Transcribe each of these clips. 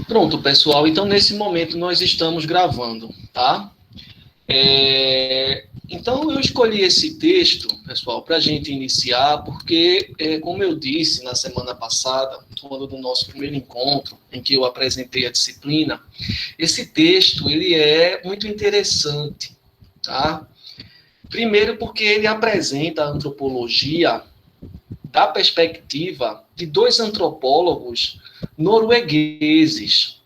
Pronto, pessoal. Então, nesse momento, nós estamos gravando, tá? Então, eu escolhi esse texto, pessoal, para a gente iniciar, porque, como eu disse na semana passada, quando do nosso primeiro encontro, em que eu apresentei a disciplina, esse texto, ele é muito interessante, tá? Primeiro porque ele apresenta a antropologia da perspectiva de dois antropólogos noruegueses,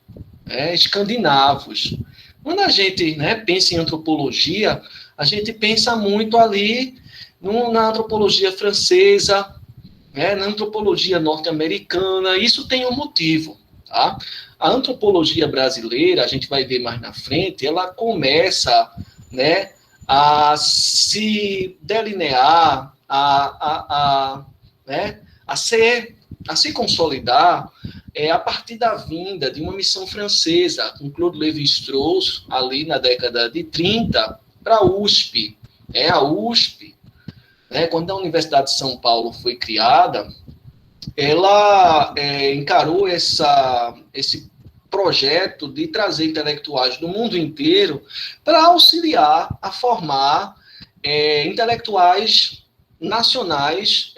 escandinavos. Quando a gente pensa em antropologia, a gente pensa muito ali na antropologia francesa, na antropologia norte-americana. Isso tem um motivo, tá? A antropologia brasileira, a gente vai ver mais na frente, ela começa, a se delinear, a se consolidar a partir da vinda de uma missão francesa, com Claude Lévi-Strauss, ali na década de 30, para a USP. A USP, quando a Universidade de São Paulo foi criada, ela encarou esse projeto de trazer intelectuais do mundo inteiro para auxiliar a formar intelectuais nacionais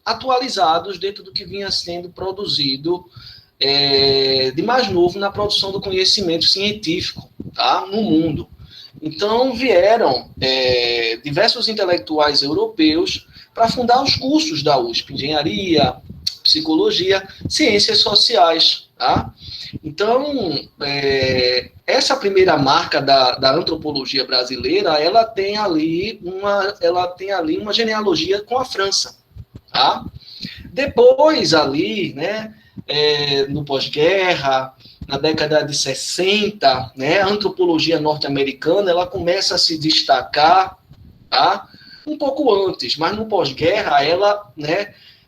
atualizados dentro do que vinha sendo produzido de mais novo na produção do conhecimento científico, tá, no mundo. Então, vieram diversos intelectuais europeus para fundar os cursos da USP, engenharia, psicologia, ciências sociais, tá? Então, essa primeira marca da antropologia brasileira, ela tem ali uma genealogia com a França, tá? Depois ali, no pós-guerra, na década de 60, a antropologia norte-americana, ela começa a se destacar, tá? Um pouco antes, mas no pós-guerra,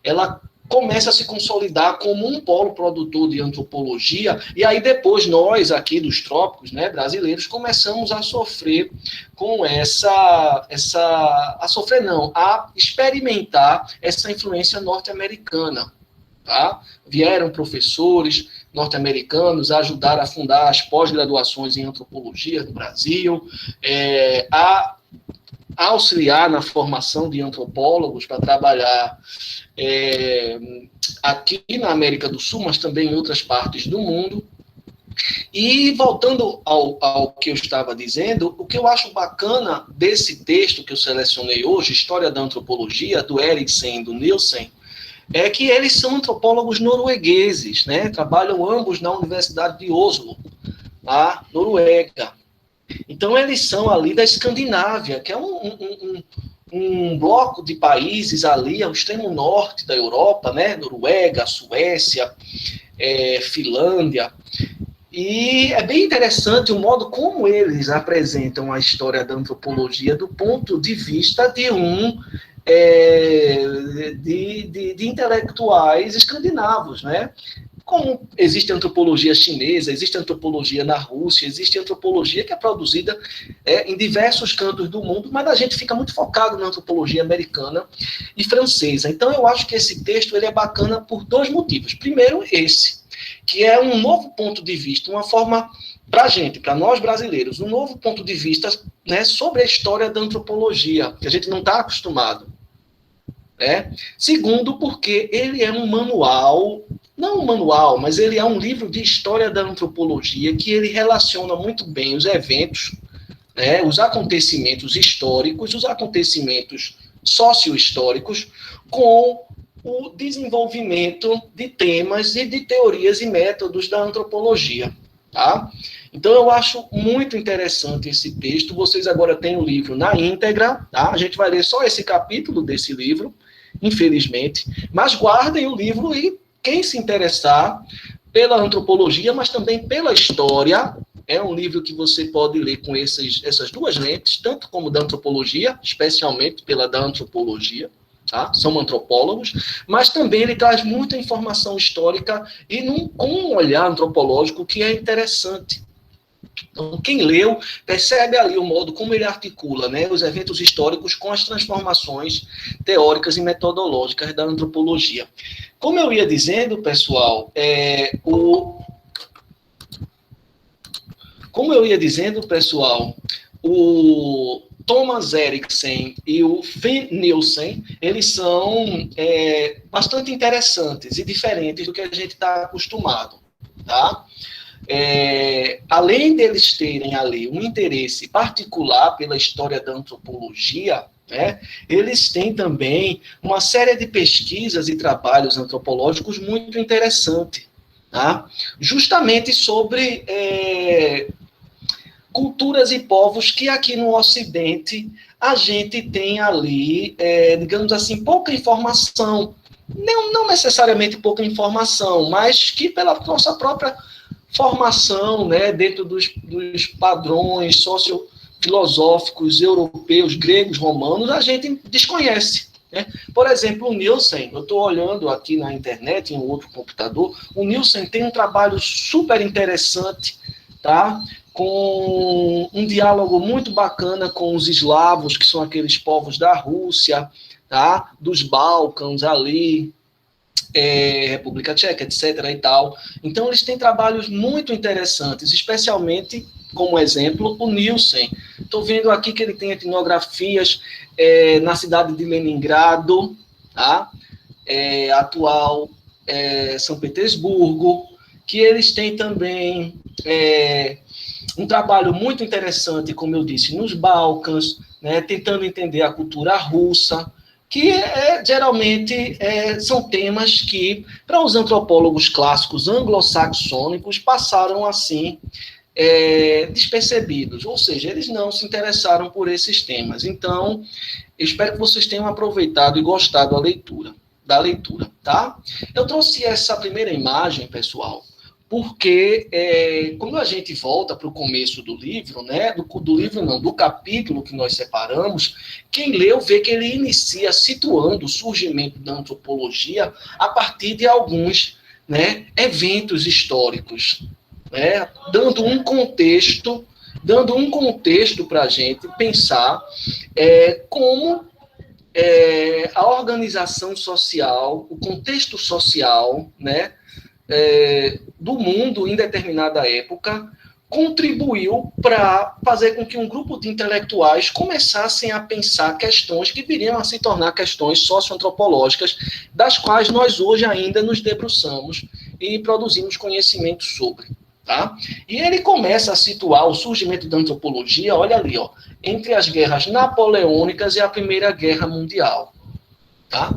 ela começa a se consolidar como um polo produtor de antropologia, e aí depois nós, aqui dos trópicos, brasileiros, começamos a sofrer com a experimentar essa influência norte-americana, tá? Vieram professores norte-americanos a ajudar a fundar as pós-graduações em antropologia no Brasil, a auxiliar na formação de antropólogos para trabalhar aqui na América do Sul, mas também em outras partes do mundo. E voltando ao que eu estava dizendo, o que eu acho bacana desse texto que eu selecionei hoje, História da Antropologia, do Eriksen e do Nielsen, é que eles são antropólogos noruegueses, trabalham ambos na Universidade de Oslo, na Noruega. Então, eles são ali da Escandinávia, que é um bloco de países ali ao extremo norte da Europa, Noruega, Suécia, Finlândia. E é bem interessante o modo como eles apresentam a história da antropologia do ponto de vista de de intelectuais escandinavos, Como existe antropologia chinesa, existe antropologia na Rússia, existe antropologia que é produzida em diversos cantos do mundo, mas a gente fica muito focado na antropologia americana e francesa. Então, eu acho que esse texto ele é bacana por dois motivos. Primeiro, esse, que é um novo ponto de vista, uma forma, para a gente, para nós brasileiros, um novo ponto de vista sobre a história da antropologia, que a gente não está acostumado. Segundo, porque ele é um manual, não um manual, mas ele é um livro de história da antropologia que ele relaciona muito bem os eventos, os acontecimentos históricos, os acontecimentos socio-históricos com o desenvolvimento de temas e de teorias e métodos da antropologia, tá? Então, eu acho muito interessante esse texto. Vocês agora têm o livro na íntegra, tá? A gente vai ler só esse capítulo desse livro, infelizmente, mas guardem o livro e quem se interessar pela antropologia, mas também pela história, é um livro que você pode ler com essas duas lentes, tanto como da antropologia, especialmente pela da antropologia, tá? São antropólogos, mas também ele traz muita informação histórica e com um olhar antropológico que é interessante, Então, quem leu, percebe ali o modo como ele articula, né, os eventos históricos com as transformações teóricas e metodológicas da antropologia. Como eu ia dizendo, pessoal, o Thomas Eriksen e o Finn Nielsen, eles são bastante interessantes e diferentes do que a gente está acostumado, tá? Além deles terem ali um interesse particular pela história da antropologia, né, eles têm também uma série de pesquisas e trabalhos antropológicos muito interessantes, tá? Justamente sobre culturas e povos que aqui no Ocidente a gente tem ali, digamos assim, pouca informação, não necessariamente pouca informação, mas que pela nossa própria formação, né, dentro dos padrões sociofilosóficos europeus, gregos, romanos, a gente desconhece. Né? Por exemplo, o Nielsen, eu estou olhando aqui na internet, em um outro computador, o Nielsen tem um trabalho super interessante, tá? Com um diálogo muito bacana com os eslavos, que são aqueles povos da Rússia, tá? Dos Balcãs ali, República Tcheca, etc. e tal. Então, eles têm trabalhos muito interessantes, especialmente, como exemplo, o Nielsen. Estou vendo aqui que ele tem etnografias na cidade de Leningrado, tá? Atual São Petersburgo, que eles têm também um trabalho muito interessante, como eu disse, nos Balcãs, né, tentando entender a cultura russa, que geralmente são temas que, para os antropólogos clássicos anglo-saxônicos, passaram assim despercebidos, ou seja, eles não se interessaram por esses temas. Então, eu espero que vocês tenham aproveitado e gostado da leitura, tá? Eu trouxe essa primeira imagem, pessoal, porque quando a gente volta para o começo do livro, né, do capítulo que nós separamos, quem leu vê que ele inicia situando o surgimento da antropologia a partir de alguns, né, eventos históricos, né, dando um contexto para a gente pensar como a organização social, o contexto social, né, do mundo em determinada época, contribuiu para fazer com que um grupo de intelectuais começassem a pensar questões que viriam a se tornar questões socioantropológicas, das quais nós hoje ainda nos debruçamos e produzimos conhecimento sobre. Tá? E ele começa a situar o surgimento da antropologia, olha ali, ó, entre as guerras napoleônicas e a Primeira Guerra Mundial. Tá?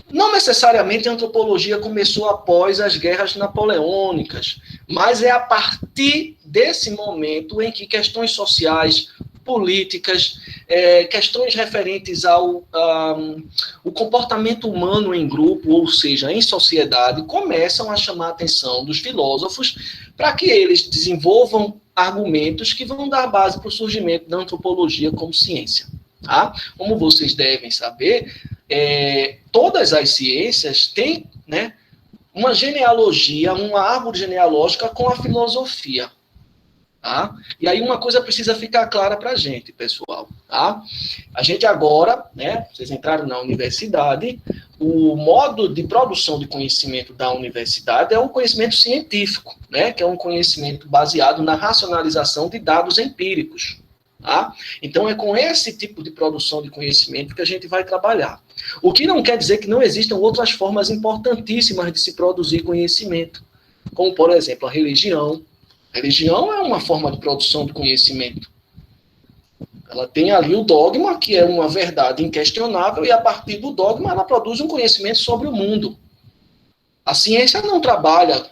Não necessariamente a antropologia começou após as guerras napoleônicas, mas é a partir desse momento em que questões sociais, políticas, questões referentes ao o comportamento humano em grupo, ou seja, em sociedade, começam a chamar a atenção dos filósofos para que eles desenvolvam argumentos que vão dar base para o surgimento da antropologia como ciência. Tá? Como vocês devem saber, todas as ciências têm, né, uma genealogia, uma árvore genealógica com a filosofia. Tá? E aí uma coisa precisa ficar clara para a gente, pessoal. Tá? A gente agora, né, vocês entraram na universidade, o modo de produção de conhecimento da universidade é o conhecimento científico, né, que é um conhecimento baseado na racionalização de dados empíricos. Tá? Então, é com esse tipo de produção de conhecimento que a gente vai trabalhar. O que não quer dizer que não existam outras formas importantíssimas de se produzir conhecimento, como, por exemplo, a religião. A religião é uma forma de produção de conhecimento. Ela tem ali o dogma, que é uma verdade inquestionável, e a partir do dogma ela produz um conhecimento sobre o mundo. A ciência não trabalha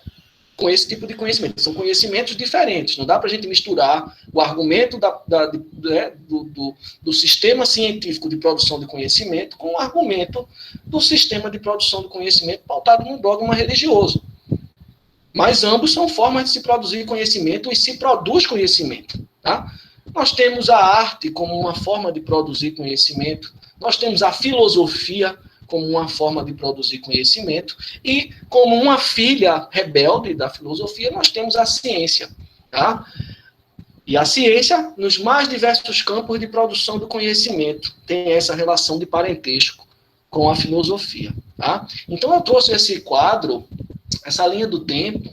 com esse tipo de conhecimento. São conhecimentos diferentes. Não dá para a gente misturar o argumento do sistema científico de produção de conhecimento com o argumento do sistema de produção de conhecimento pautado num dogma religioso. Mas ambos são formas de se produzir conhecimento e se produz conhecimento. Tá? Nós temos a arte como uma forma de produzir conhecimento, nós temos a filosofia como uma forma de produzir conhecimento, e como uma filha rebelde da filosofia, nós temos a ciência. Tá? E a ciência, nos mais diversos campos de produção do conhecimento, tem essa relação de parentesco com a filosofia. Tá? Então, eu trouxe esse quadro, essa linha do tempo,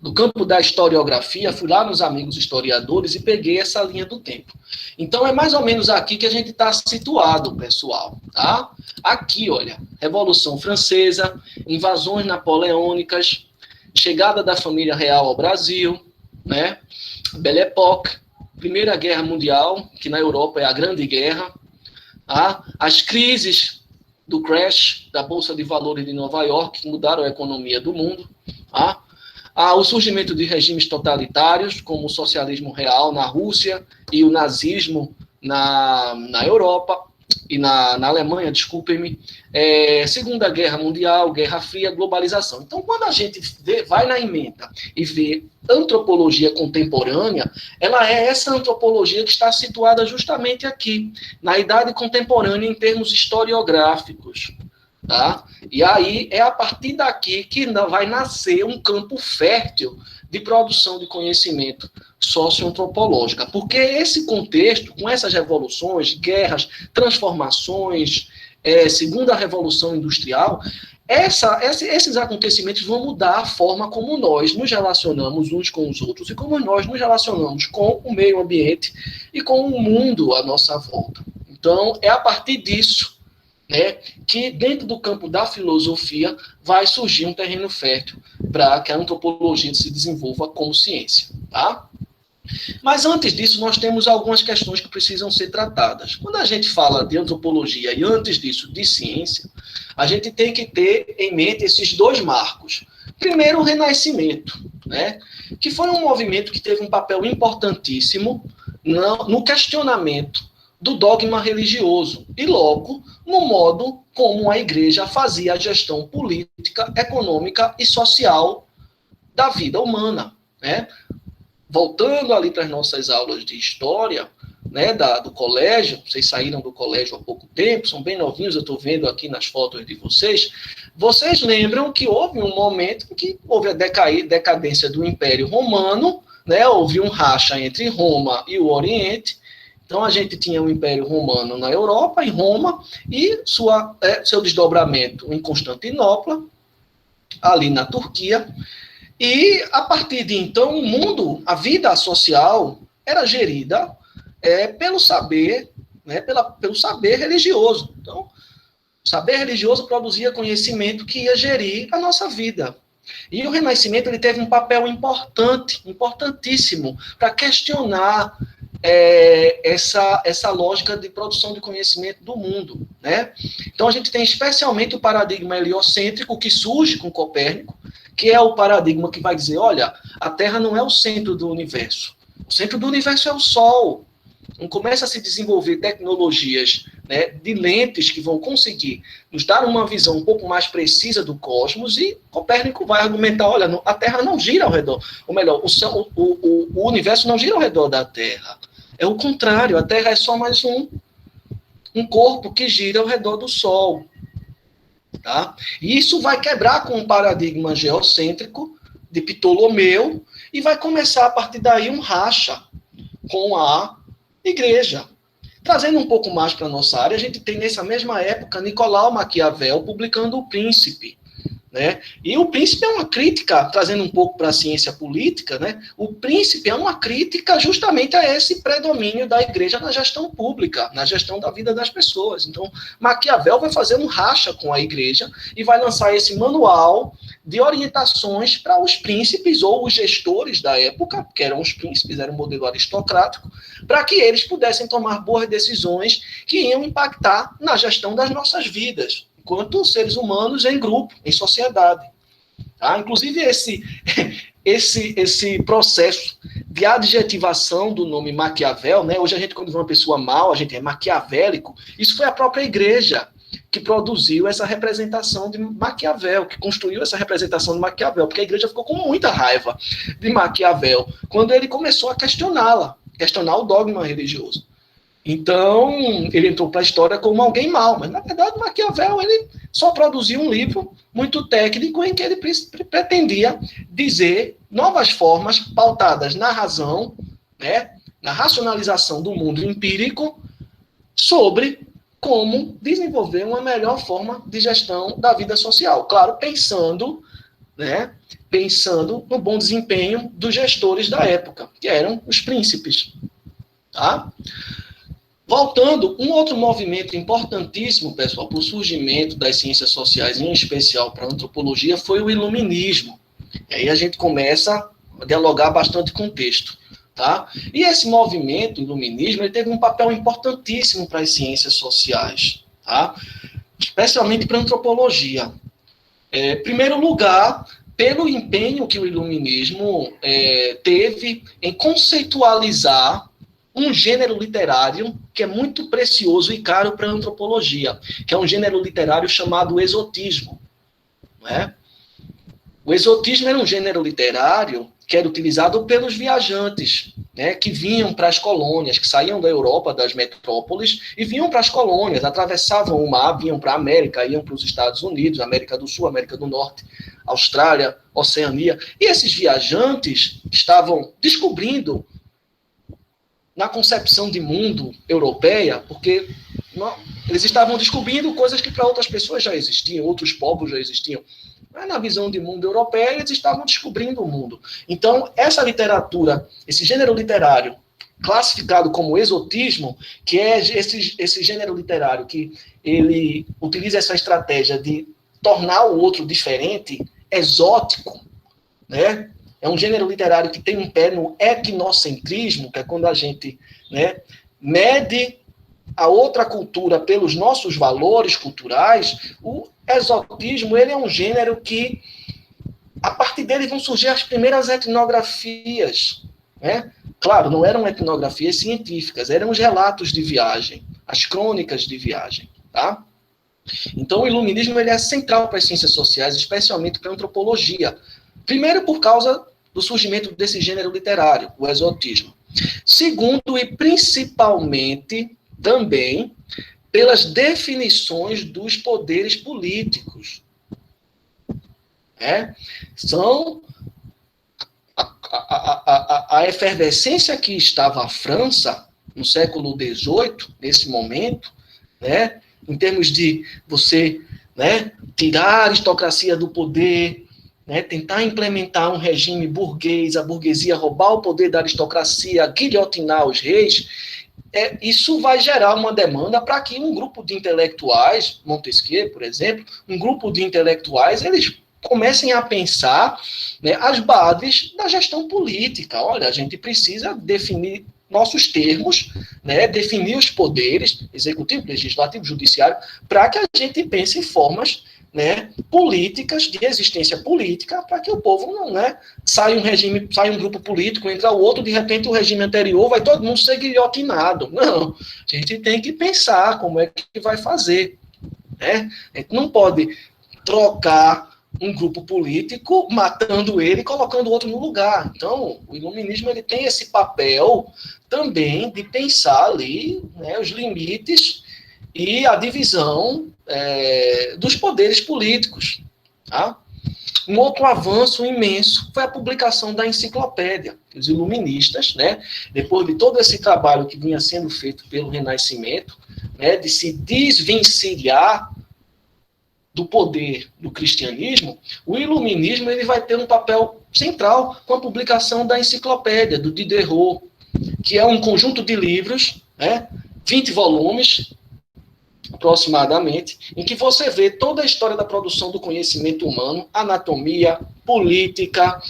do campo da historiografia, fui lá nos amigos historiadores e peguei essa linha do tempo. Então, é mais ou menos aqui que a gente está situado, pessoal. Tá? Aqui, olha, Revolução Francesa, invasões napoleônicas, chegada da família real ao Brasil, né? Belle Époque, Primeira Guerra Mundial, que na Europa é a Grande Guerra, tá? As crises do crash da Bolsa de Valores de Nova York, que mudaram a economia do mundo, tá? O surgimento de regimes totalitários, como o socialismo real na Rússia e o nazismo na Europa, e na Alemanha, desculpem-me, Segunda Guerra Mundial, Guerra Fria, globalização. Então, quando a gente vai na ementa e vê antropologia contemporânea, ela é essa antropologia que está situada justamente aqui, na idade contemporânea em termos historiográficos. Tá? E aí é a partir daqui que vai nascer um campo fértil de produção de conhecimento socioantropológica, porque esse contexto, com essas revoluções, guerras, transformações, segunda revolução industrial, esses acontecimentos vão mudar a forma como nós nos relacionamos uns com os outros e como nós nos relacionamos com o meio ambiente e com o mundo à nossa volta. Então, é a partir disso, né, que dentro do campo da filosofia vai surgir um terreno fértil para que a antropologia se desenvolva como ciência, tá? Mas antes disso, nós temos algumas questões que precisam ser tratadas. Quando a gente fala de antropologia e antes disso de ciência, a gente tem que ter em mente esses dois marcos. Primeiro, o Renascimento, né, que foi um movimento que teve um papel importantíssimo no questionamento do dogma religioso e, logo, no modo como a igreja fazia a gestão política, econômica e social da vida humana, né? Voltando ali para as nossas aulas de história, né, do colégio, vocês saíram do colégio há pouco tempo, são bem novinhos, eu estou vendo aqui nas fotos de vocês, vocês lembram que houve um momento em que houve a decadência do Império Romano, né, houve um racha entre Roma e o Oriente. Então, a gente tinha o Império Romano na Europa, em Roma, e seu desdobramento em Constantinopla, ali na Turquia. E, a partir de então, o mundo, a vida social, era gerida pelo saber, né, pelo saber religioso. Então, o saber religioso produzia conhecimento que ia gerir a nossa vida. E o Renascimento ele teve um papel importantíssimo, para questionar essa lógica de produção de conhecimento do mundo, né? Então, a gente tem especialmente o paradigma heliocêntrico, que surge com Copérnico, que é o paradigma que vai dizer, olha, a Terra não é o centro do universo. O centro do universo é o Sol. Então, começa a se desenvolver tecnologias, né, de lentes que vão conseguir nos dar uma visão um pouco mais precisa do cosmos, e Copérnico vai argumentar, olha, a Terra não gira ao redor, ou melhor, o universo não gira ao redor da Terra. É o contrário, a Terra é só mais um corpo que gira ao redor do Sol. Tá? E isso vai quebrar com o paradigma geocêntrico de Ptolomeu e vai começar a partir daí um racha com a igreja. Trazendo um pouco mais para a nossa área, a gente tem nessa mesma época Nicolau Maquiavel publicando O Príncipe. Né? E O Príncipe é uma crítica, trazendo um pouco para a ciência política, né? O Príncipe é uma crítica justamente a esse predomínio da igreja na gestão pública, na gestão da vida das pessoas. Então, Maquiavel vai fazer um racha com a igreja e vai lançar esse manual de orientações para os príncipes ou os gestores da época, que eram os príncipes, era um modelo aristocrático, para que eles pudessem tomar boas decisões que iam impactar na gestão das nossas vidas, enquanto seres humanos em grupo, em sociedade. Tá? Inclusive, esse processo de adjetivação do nome Maquiavel, né? Hoje a gente, quando vê uma pessoa mal, a gente é maquiavélico, isso foi a própria igreja que produziu essa representação de Maquiavel, que construiu essa representação de Maquiavel, porque a igreja ficou com muita raiva de Maquiavel, quando ele começou a questionar o dogma religioso. Então, ele entrou para a história como alguém mau, mas, na verdade, Maquiavel ele só produziu um livro muito técnico em que ele pretendia dizer novas formas pautadas na razão, né, na racionalização do mundo empírico sobre como desenvolver uma melhor forma de gestão da vida social. Claro, pensando no bom desempenho dos gestores da época, que eram os príncipes. Tá? Voltando, um outro movimento importantíssimo, pessoal, para o surgimento das ciências sociais, em especial para a antropologia, foi o iluminismo. E aí a gente começa a dialogar bastante com o texto. Tá? E esse movimento, o iluminismo, ele teve um papel importantíssimo para as ciências sociais, tá? Especialmente para a antropologia. Em primeiro lugar, pelo empenho que o iluminismo teve em conceitualizar um gênero literário que é muito precioso e caro para a antropologia, que é um gênero literário chamado exotismo. Não é? O exotismo era um gênero literário que era utilizado pelos viajantes, né, que vinham para as colônias, que saíam da Europa, das metrópoles, e vinham para as colônias, atravessavam o mar, vinham para a América, iam para os Estados Unidos, América do Sul, América do Norte, Austrália, Oceania. E esses viajantes estavam descobrindo, na concepção de mundo europeia, porque eles estavam descobrindo coisas que para outras pessoas já existiam, outros povos já existiam. Mas na visão de mundo europeia, eles estavam descobrindo o mundo. Então, essa literatura, esse gênero literário, classificado como exotismo, que é esse gênero literário que ele utiliza essa estratégia de tornar o outro diferente, exótico, né? É um gênero literário que tem um pé no etnocentrismo, que é quando a gente, né, mede a outra cultura pelos nossos valores culturais. O exotismo, ele é um gênero que, a partir dele, vão surgir as primeiras etnografias. Né? Claro, não eram etnografias científicas, eram os relatos de viagem, as crônicas de viagem. Tá? Então, o iluminismo ele é central para as ciências sociais, especialmente para a antropologia. Primeiro, por causa do surgimento desse gênero literário, o exotismo. Segundo, e principalmente, também, pelas definições dos poderes políticos. São a efervescência que estava a França no século XVIII, nesse momento, né, em termos de você, né, tirar a aristocracia do poder, né, tentar implementar um regime burguês, a burguesia roubar o poder da aristocracia, guilhotinar os reis. Isso vai gerar uma demanda para que um grupo de intelectuais, Montesquieu, por exemplo, um grupo de intelectuais, eles comecem a pensar, né, as bases da gestão política. Olha, a gente precisa definir nossos termos, né, definir os poderes, executivo, legislativo, judiciário, para que a gente pense em formas, né, políticas, de existência política, para que o povo não, né, sai um grupo político, entra o outro, de repente o regime anterior vai todo mundo ser guilhotinado. Não, a gente tem que pensar como é que vai fazer. Né? A gente não pode trocar um grupo político, matando ele e colocando o outro no lugar. Então, o iluminismo ele tem esse papel também de pensar ali, né, os limites e a divisão dos poderes políticos. Tá? Um outro avanço imenso foi a publicação da enciclopédia. Os iluministas, né, depois de todo esse trabalho que vinha sendo feito pelo Renascimento, né, de se desvencilhar do poder do cristianismo, o iluminismo ele vai ter um papel central com a publicação da enciclopédia, do Diderot, que é um conjunto de livros, né, 20 volumes, aproximadamente, em que você vê toda a história da produção do conhecimento humano, anatomia, política,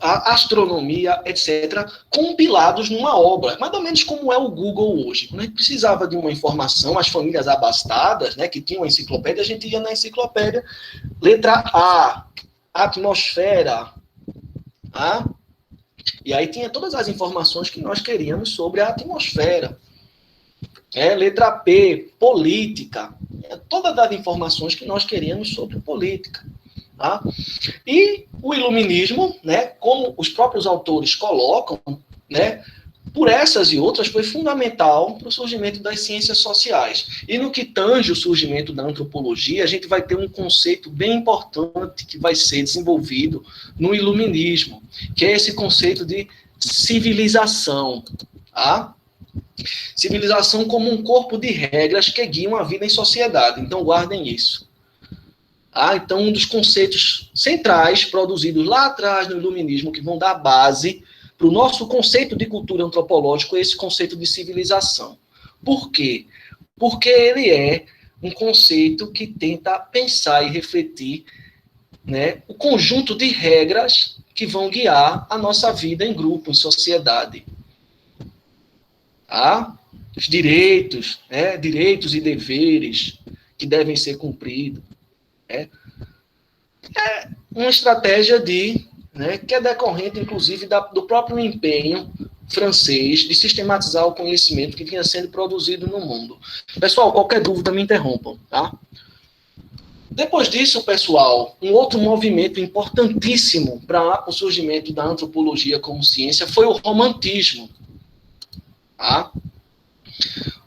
a astronomia, etc., compilados numa obra, mais ou menos como é o Google hoje. Quando a gente precisava de uma informação, as famílias abastadas, né, que tinham a enciclopédia, a gente ia na enciclopédia, letra A, atmosfera, tá? E aí tinha todas as informações que nós queríamos sobre a atmosfera. Letra P, política, todas as informações que nós queríamos sobre política. Tá? E o iluminismo, né, como os próprios autores colocam, né, por essas e outras, foi fundamental para o surgimento das ciências sociais. E no que tange o surgimento da antropologia, a gente vai ter um conceito bem importante que vai ser desenvolvido no iluminismo, que é esse conceito de civilização. Tá? Civilização como um corpo de regras que guiam a vida em sociedade. Então, guardem isso. Tá? Então, um dos conceitos centrais produzidos lá atrás no iluminismo, que vão dar base para o nosso conceito de cultura antropológica, é esse conceito de civilização. Por quê? Porque ele é um conceito que tenta pensar e refletir, né, o conjunto de regras que vão guiar a nossa vida em grupo, em sociedade. Tá? Os direitos, né, direitos e deveres que devem ser cumpridos. É uma estratégia que é decorrente, inclusive, do próprio empenho francês de sistematizar o conhecimento que vinha sendo produzido no mundo. Pessoal, qualquer dúvida me interrompam, tá? Depois disso, pessoal, um outro movimento importantíssimo para o surgimento da antropologia como ciência foi o romantismo. Tá?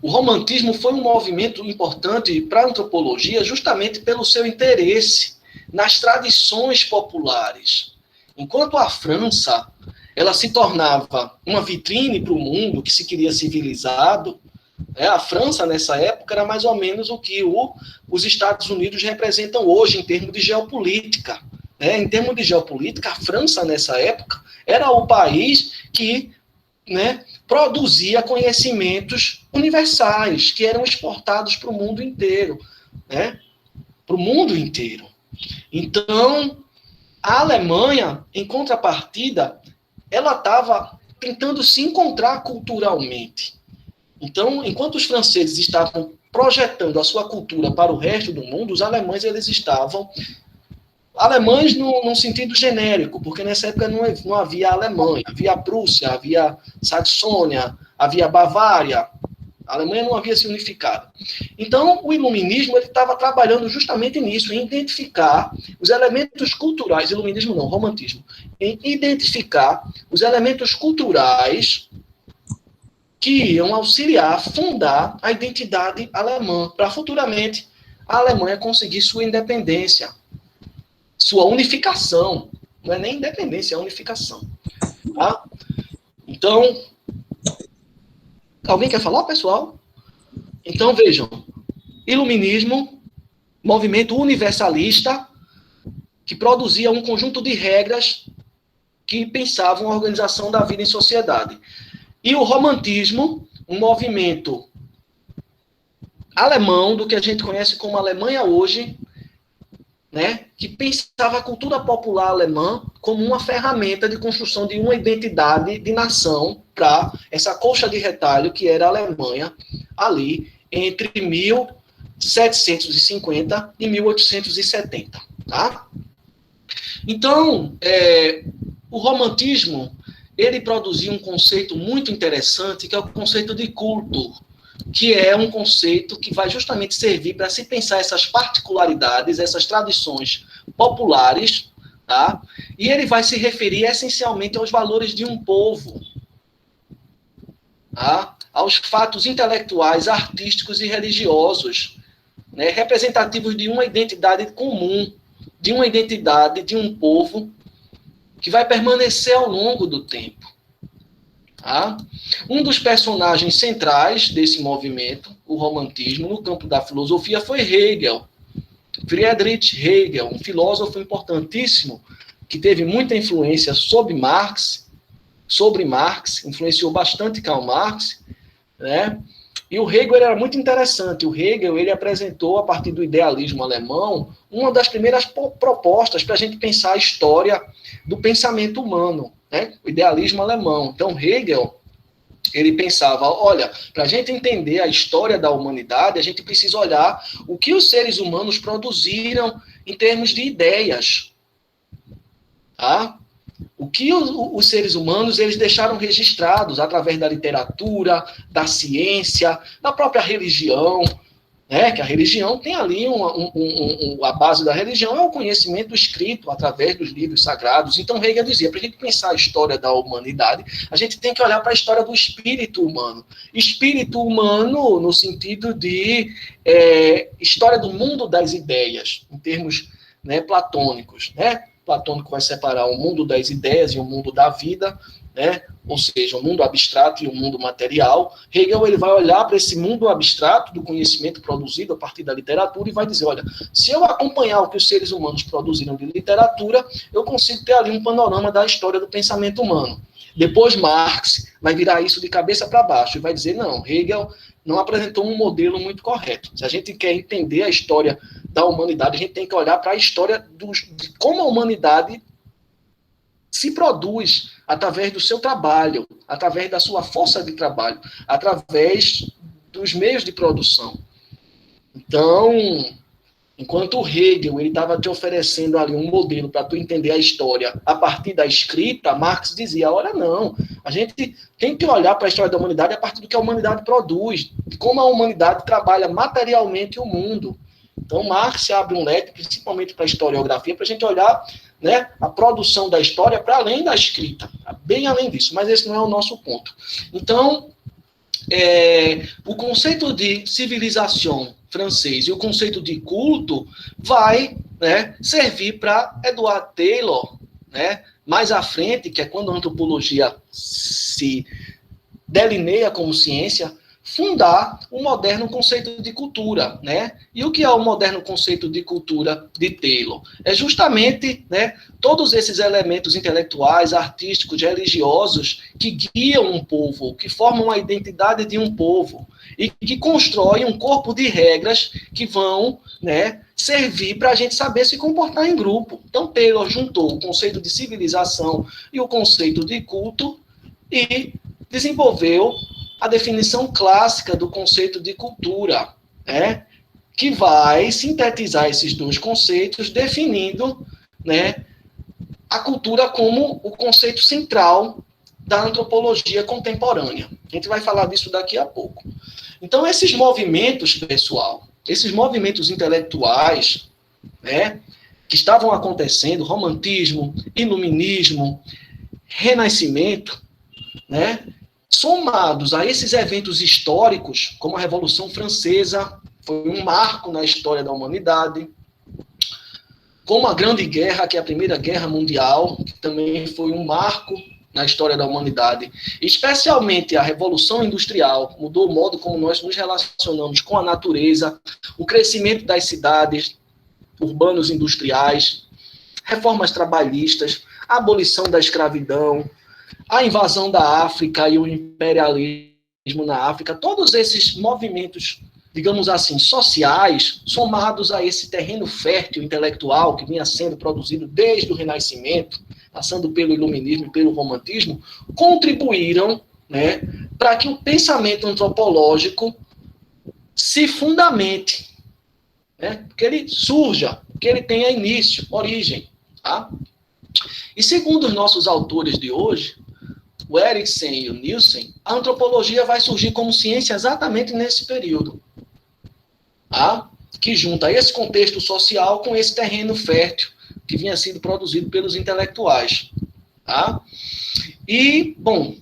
O romantismo foi um movimento importante para a antropologia justamente pelo seu interesse nas tradições populares. Enquanto a França, ela se tornava uma vitrine para o mundo que se queria civilizado, a França, nessa época, era mais ou menos o que os Estados Unidos representam hoje em termos de geopolítica. Em termos de geopolítica, a França, nessa época, era o país que produzia conhecimentos universais, que eram exportados para o mundo inteiro. Para o mundo inteiro. Então, a Alemanha, em contrapartida, ela estava tentando se encontrar culturalmente. Então, enquanto os franceses estavam projetando a sua cultura para o resto do mundo, os alemães eles estavam... Alemães num sentido genérico, porque nessa época não havia Alemanha, havia a Prússia, havia Saxônia, havia Bavária. A Alemanha não havia se unificado. Então, o iluminismo estava trabalhando justamente nisso, em identificar os elementos culturais, iluminismo não, romantismo, em identificar os elementos culturais que iam auxiliar a fundar a identidade alemã, para futuramente a Alemanha conseguir sua independência, sua unificação. Não é nem independência, é unificação. Tá? Então, alguém quer falar, pessoal? Então, vejam, iluminismo, movimento universalista, que produzia um conjunto de regras que pensavam a organização da vida em sociedade. E o romantismo, um movimento alemão, do que a gente conhece como Alemanha hoje, que pensava a cultura popular alemã como uma ferramenta de construção de uma identidade de nação para essa colcha de retalho que era a Alemanha, ali entre 1750 e 1870. Tá? Então, o romantismo, ele produziu um conceito muito interessante, que é o conceito de culto, que é um conceito que vai justamente servir para se pensar essas particularidades, essas tradições populares, tá? E ele vai se referir essencialmente aos valores de um povo, tá? Aos fatos intelectuais, artísticos e religiosos, representativos de uma identidade comum, de uma identidade de um povo que vai permanecer ao longo do tempo. Tá? Um dos personagens centrais desse movimento, o romantismo, no campo da filosofia, foi Hegel. Friedrich Hegel, um filósofo importantíssimo, que teve muita influência sobre Marx, influenciou bastante Karl Marx, E o Hegel era muito interessante. O Hegel ele apresentou, a partir do idealismo alemão, uma das primeiras propostas para a gente pensar a história do pensamento humano, o idealismo alemão. Então, Hegel, ele pensava, olha, para a gente entender a história da humanidade, a gente precisa olhar o que os seres humanos produziram em termos de ideias. Tá? O que os seres humanos eles deixaram registrados através da literatura, da ciência, da própria religião, né, que a religião tem ali a base da religião é o conhecimento escrito através dos livros sagrados. Então Hegel dizia, para a gente pensar a história da humanidade, a gente tem que olhar para a história do espírito humano. Espírito humano no sentido de história do mundo das ideias, em termos, né, platônicos, né? Platônico vai separar o mundo das ideias e o mundo da vida, né? Ou seja, o mundo abstrato e o mundo material. Hegel ele vai olhar para esse mundo abstrato do conhecimento produzido a partir da literatura e vai dizer, olha, se eu acompanhar o que os seres humanos produziram de literatura, eu consigo ter ali um panorama da história do pensamento humano. Depois Marx vai virar isso de cabeça para baixo e vai dizer, não, Hegel não apresentou um modelo muito correto. Se a gente quer entender a história da humanidade, a gente tem que olhar para a história de como a humanidade se produz através do seu trabalho, através da sua força de trabalho, através dos meios de produção. Então, enquanto o Hegel estava te oferecendo ali um modelo para tu entender a história a partir da escrita, Marx dizia, olha, não, a gente tem que olhar para a história da humanidade a partir do que a humanidade produz, de como a humanidade trabalha materialmente o mundo. Então, Marx abre um leque, principalmente para a historiografia, para a gente olhar, né, a produção da história para além da escrita, bem além disso, mas esse não é o nosso ponto. Então, o conceito de civilização francês e o conceito de culto vai, né, servir para Edward Taylor, né, mais à frente, que é quando a antropologia se delineia como ciência, fundar o moderno conceito de cultura, né? E o que é o moderno conceito de cultura de Taylor? É justamente, né, todos esses elementos intelectuais, artísticos, religiosos que guiam um povo, que formam a identidade de um povo e que constroem um corpo de regras que vão, né, servir para a gente saber se comportar em grupo. Então Taylor juntou o conceito de civilização e o conceito de culto e desenvolveu a definição clássica do conceito de cultura, né, que vai sintetizar esses dois conceitos, definindo, né, a cultura como o conceito central da antropologia contemporânea. A gente vai falar disso daqui a pouco. Então, esses movimentos, pessoal, esses movimentos intelectuais, né, que estavam acontecendo, romantismo, iluminismo, renascimento, né, somados a esses eventos históricos, como a Revolução Francesa, foi um marco na história da humanidade, como a Grande Guerra, que é a Primeira Guerra Mundial, que também foi um marco na história da humanidade, especialmente a Revolução Industrial, mudou o modo como nós nos relacionamos com a natureza, o crescimento das cidades, urbanos industriais, reformas trabalhistas, a abolição da escravidão, a invasão da África e o imperialismo na África, todos esses movimentos, digamos assim, sociais, somados a esse terreno fértil intelectual que vinha sendo produzido desde o Renascimento, passando pelo Iluminismo e pelo Romantismo, contribuíram, né, para que o pensamento antropológico se fundamente, né, que ele surja, que ele tenha início, origem. Tá? E segundo os nossos autores de hoje, o Erikson e o Nielsen, a antropologia vai surgir como ciência exatamente nesse período, tá? Que junta esse contexto social com esse terreno fértil que vinha sendo produzido pelos intelectuais. Tá? E, bom,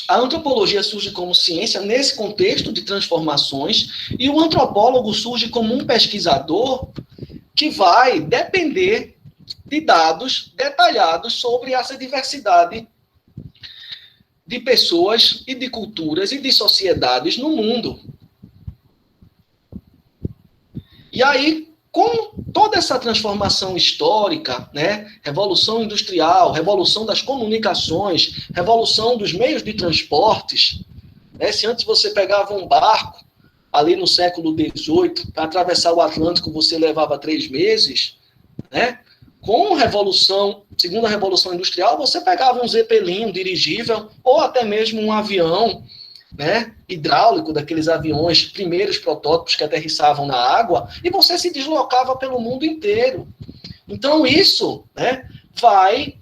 a antropologia surge como ciência nesse contexto de transformações e o antropólogo surge como um pesquisador que vai depender de dados detalhados sobre essa diversidade de pessoas e de culturas e de sociedades no mundo. E aí, com toda essa transformação histórica, né, revolução industrial, revolução das comunicações, revolução dos meios de transportes, né, se antes você pegava um barco ali no século XVIII, para atravessar o Atlântico você levava 3 meses, né? Com a revolução, segunda revolução industrial, você pegava um zeppelin, um dirigível, ou até mesmo um avião, né, hidráulico, daqueles aviões, primeiros protótipos que aterrissavam na água, e você se deslocava pelo mundo inteiro. Então, isso, né, vai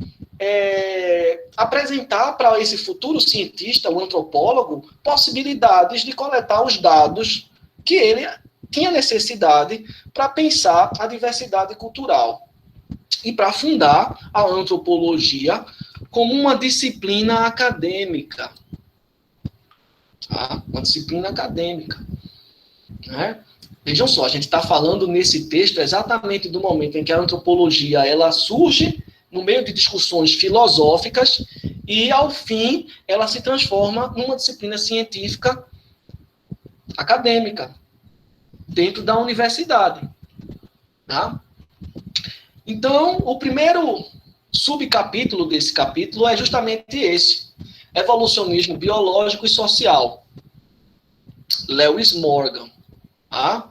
apresentar para esse futuro cientista, o antropólogo, possibilidades de coletar os dados que ele tinha necessidade para pensar a diversidade cultural e para fundar a antropologia como uma disciplina acadêmica. Tá? Uma disciplina acadêmica. Né? Vejam só, a gente está falando nesse texto exatamente do momento em que a antropologia ela surge no meio de discussões filosóficas e, ao fim, ela se transforma numa disciplina científica acadêmica dentro da universidade. Tá? Então, o primeiro subcapítulo desse capítulo é justamente esse: evolucionismo biológico e social. Lewis Morgan, tá?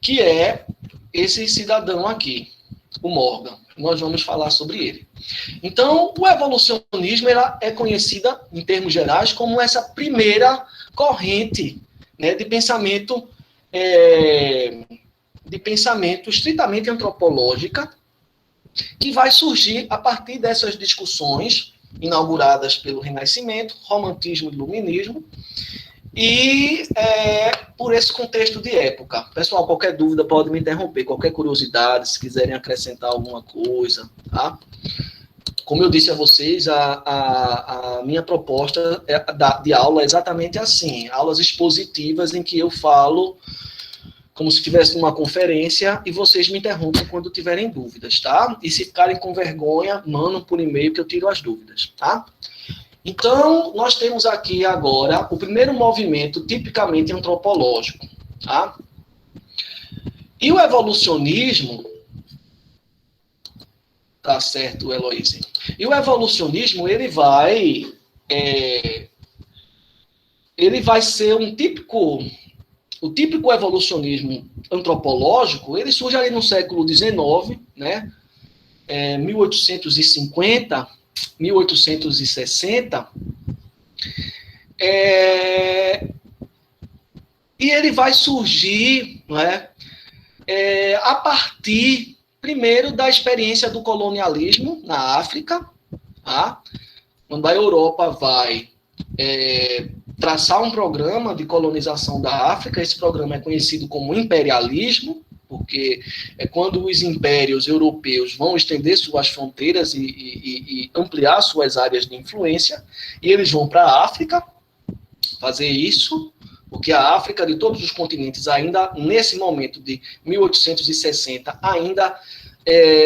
Que é esse cidadão aqui, o Morgan. Nós vamos falar sobre ele. Então, o evolucionismo ela é conhecida, em termos gerais, como essa primeira corrente, né, de pensamento estritamente antropológica, que vai surgir a partir dessas discussões inauguradas pelo Renascimento, Romantismo e Iluminismo, e por esse contexto de época. Pessoal, qualquer dúvida pode me interromper, qualquer curiosidade, se quiserem acrescentar alguma coisa, tá? Como eu disse a vocês, a minha proposta de aula é exatamente assim, aulas expositivas em que eu falo como se estivesse numa conferência e vocês me interrompem quando tiverem dúvidas, tá? E se ficarem com vergonha, mandam por e-mail que eu tiro as dúvidas, tá? Então, nós temos aqui agora o primeiro movimento tipicamente antropológico, tá? E o evolucionismo, tá certo, Heloísa? E o evolucionismo, ele vai ser o típico evolucionismo antropológico, ele surge ali no século XIX, né? 1850, 1860, e ele vai surgir, né, a partir, primeiro, da experiência do colonialismo na África, tá? Quando a Europa vai traçar um programa de colonização da África. Esse programa é conhecido como imperialismo, porque é quando os impérios europeus vão estender suas fronteiras e ampliar suas áreas de influência, e eles vão para a África fazer isso, porque a África, de todos os continentes, ainda nesse momento de 1860, ainda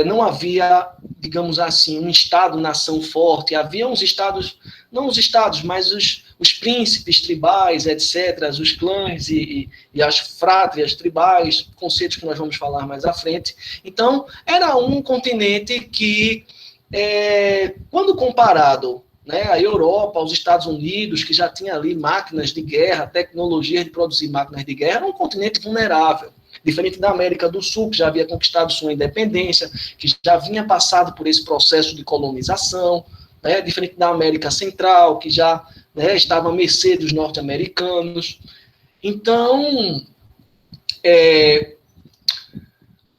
não havia, digamos assim, um Estado-nação forte. Havia uns estados, não os estados, mas os príncipes tribais, etc., os clãs e as frátrias tribais, conceitos que nós vamos falar mais à frente. Então, era um continente que, quando comparado, né, à Europa, aos Estados Unidos, que já tinha ali máquinas de guerra, tecnologia de produzir máquinas de guerra, era um continente vulnerável. Diferente da América do Sul, que já havia conquistado sua independência, que já vinha passado por esse processo de colonização, né? Diferente da América Central, que já, né, estava à mercê dos norte-americanos. Então,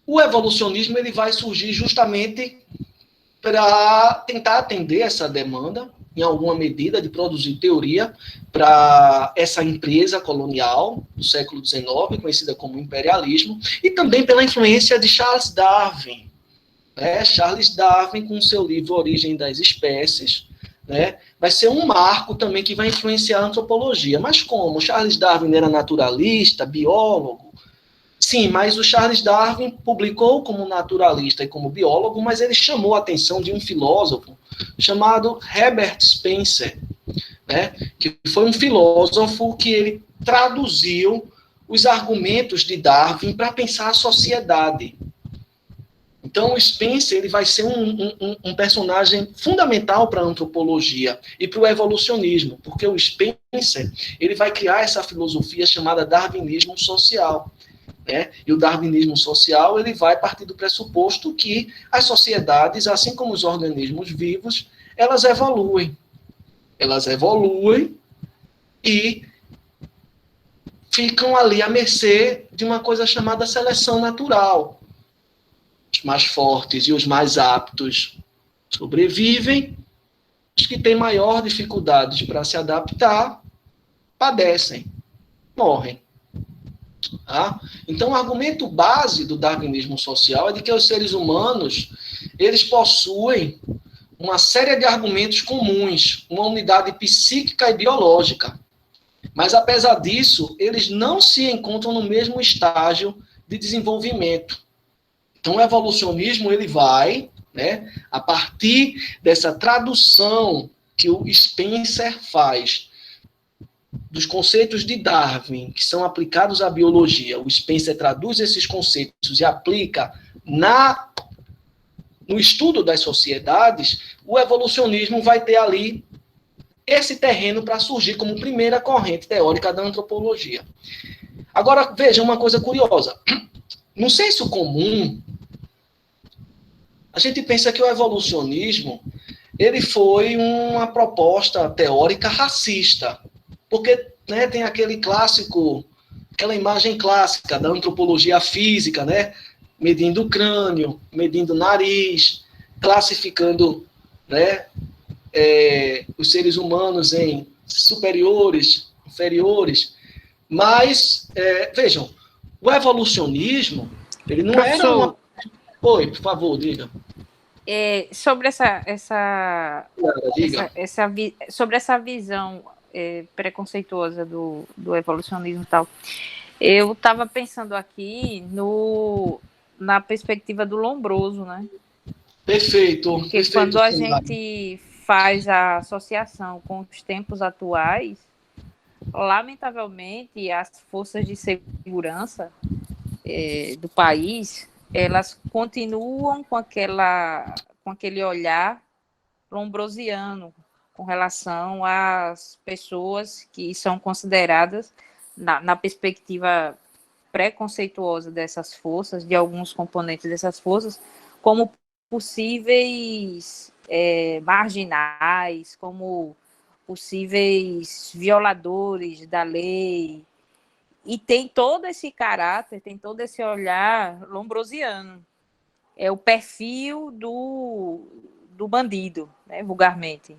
o evolucionismo ele vai surgir justamente para tentar atender essa demanda, em alguma medida, de produzir teoria para essa empresa colonial do século XIX, conhecida como imperialismo, e também pela influência de Charles Darwin. Né? Charles Darwin, com seu livro Origem das Espécies, né, vai ser um marco também que vai influenciar a antropologia. Mas como? Charles Darwin era naturalista, biólogo? Sim, mas o Charles Darwin publicou como naturalista e como biólogo, mas ele chamou a atenção de um filósofo chamado Herbert Spencer, né, que foi um filósofo que ele traduziu os argumentos de Darwin para pensar a sociedade. Então, o Spencer ele vai ser um personagem fundamental para a antropologia e para o evolucionismo, porque o Spencer ele vai criar essa filosofia chamada darwinismo social. Né? E o darwinismo social ele vai partir do pressuposto que as sociedades, assim como os organismos vivos, elas evoluem. Elas evoluem e ficam ali à mercê de uma coisa chamada seleção natural. Os mais fortes e os mais aptos sobrevivem, os que têm maior dificuldades para se adaptar padecem, morrem. Tá? Então, o argumento base do darwinismo social é de que os seres humanos, eles possuem uma série de argumentos comuns, uma unidade psíquica e biológica. Mas, apesar disso, eles não se encontram no mesmo estágio de desenvolvimento. Então, o evolucionismo, ele vai, né, a partir dessa tradução que o Spencer faz dos conceitos de Darwin, que são aplicados à biologia. O Spencer traduz esses conceitos e aplica no estudo das sociedades. O evolucionismo vai ter ali esse terreno para surgir como primeira corrente teórica da antropologia. Agora, veja uma coisa curiosa. No senso comum, a gente pensa que o evolucionismo ele foi uma proposta teórica racista, porque, né, tem aquela imagem clássica da antropologia física, né, medindo o crânio, medindo o nariz, classificando, né, os seres humanos em superiores, inferiores. Mas, vejam, o evolucionismo, ele não era uma... Oi, por favor, diga. Sobre sobre essa visão preconceituosa do evolucionismo e tal, eu estava pensando aqui na perspectiva do Lombroso, né? Perfeito. Porque perfeito, quando a gente faz a associação com os tempos atuais, lamentavelmente, as forças de segurança do país, elas continuam com aquele olhar lombrosiano com relação às pessoas que são consideradas, na perspectiva preconceituosa dessas forças, de alguns componentes dessas forças, como possíveis marginais, como possíveis violadores da lei. E tem todo esse caráter, tem todo esse olhar lombrosiano. É o perfil do bandido, né, vulgarmente.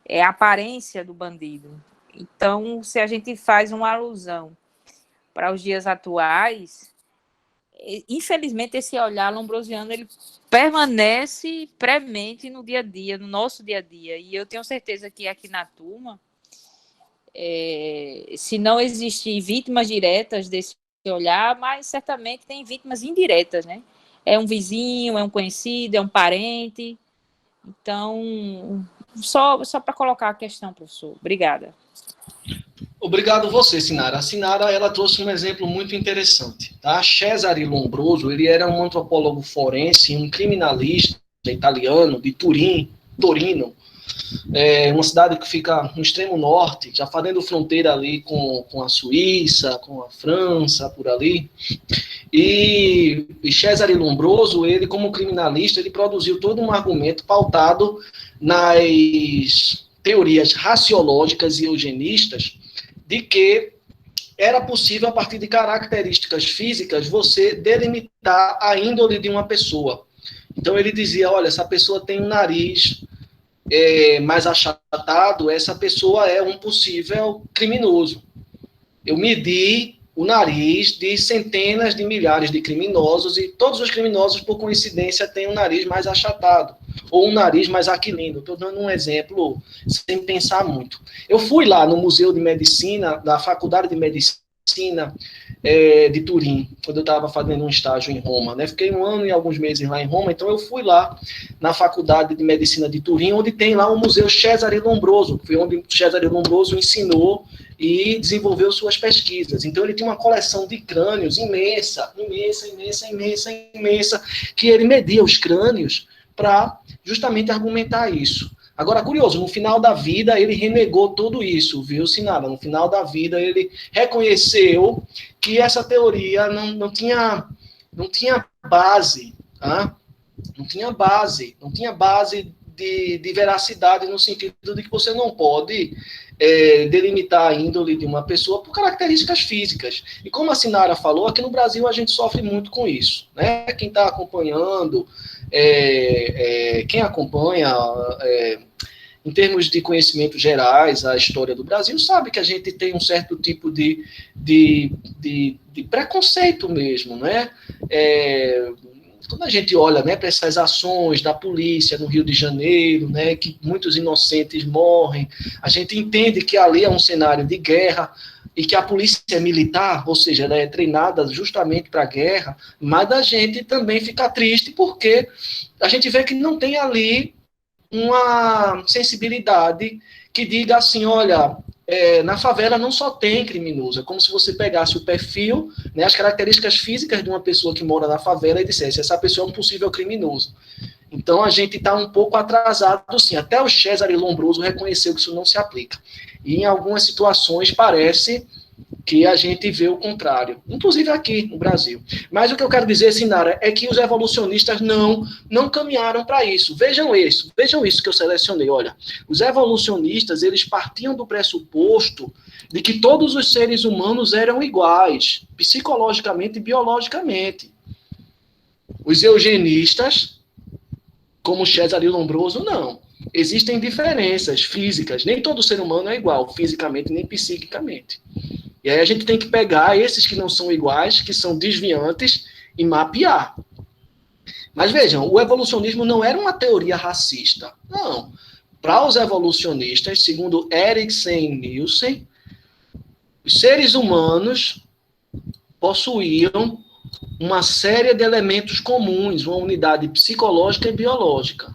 É a aparência do bandido. Então, se a gente faz uma alusão para os dias atuais, infelizmente esse olhar lombrosiano ele permanece premente no dia a dia, no nosso dia a dia. E eu tenho certeza que aqui na turma, se não existem vítimas diretas desse olhar, mas certamente tem vítimas indiretas, né? É um vizinho, é um conhecido, é um parente. Então, só para colocar a questão, professor. Obrigada. Obrigado você, Sinara. A Sinara, ela trouxe um exemplo muito interessante. Tá? Cesare Lombroso, ele era um antropólogo forense, um criminalista italiano de Torino, uma cidade que fica no extremo norte, já fazendo fronteira ali com a Suíça, com a França, por ali. E Cesare Lombroso, ele como criminalista, ele produziu todo um argumento pautado nas teorias raciológicas e eugenistas de que era possível, a partir de características físicas, você delimitar a índole de uma pessoa. Então ele dizia, olha, essa pessoa tem um nariz mais achatado, essa pessoa é um possível criminoso. Eu medi o nariz de centenas de milhares de criminosos e todos os criminosos, por coincidência, têm um nariz mais achatado ou um nariz mais aquilino. Estou dando um exemplo sem pensar muito. Eu fui lá no Museu de Medicina, da Faculdade de Medicina de Turim, quando eu estava fazendo um estágio em Roma, né? Fiquei 1 ano e alguns meses lá em Roma, então eu fui lá na Faculdade de Medicina de Turim, onde tem lá o Museu Cesare Lombroso, que foi onde Cesare Lombroso ensinou e desenvolveu suas pesquisas. Então ele tinha uma coleção de crânios imensa, que ele media os crânios para justamente argumentar isso. Agora, curioso, no final da vida ele renegou tudo isso, viu, Sinara? No final da vida ele reconheceu que essa teoria não tinha base, tá? Não tinha base de veracidade, no sentido de que você não pode delimitar a índole de uma pessoa por características físicas. E como a Sinara falou, aqui no Brasil a gente sofre muito com isso, né? Quem está acompanhando, quem acompanha em termos de conhecimentos gerais, a história do Brasil, sabe que a gente tem um certo tipo de preconceito mesmo, né? Quando a gente olha, né, para essas ações da polícia no Rio de Janeiro, né, que muitos inocentes morrem, a gente entende que ali é um cenário de guerra e que a polícia é militar, ou seja, ela é treinada justamente para a guerra, mas a gente também fica triste porque a gente vê que não tem ali uma sensibilidade que diga assim, olha, na favela não só tem criminoso, é como se você pegasse o perfil, né, as características físicas de uma pessoa que mora na favela e dissesse, essa pessoa é um possível criminoso. Então, a gente está um pouco atrasado, sim. Até o César Lombroso reconheceu que isso não se aplica. E, em algumas situações, parece que a gente vê o contrário, inclusive aqui no Brasil. Mas o que eu quero dizer, Sinara, é que os evolucionistas não caminharam para isso. Vejam isso que eu selecionei. Olha, os evolucionistas, eles partiam do pressuposto de que todos os seres humanos eram iguais, psicologicamente e biologicamente. Os eugenistas, como César Lombroso, não. Existem diferenças físicas. Nem todo ser humano é igual, fisicamente nem psiquicamente. E aí a gente tem que pegar esses que não são iguais, que são desviantes, e mapear. Mas vejam, o evolucionismo não era uma teoria racista. Não. Para os evolucionistas, segundo Erikson e Nielsen, os seres humanos possuíam uma série de elementos comuns, uma unidade psicológica e biológica.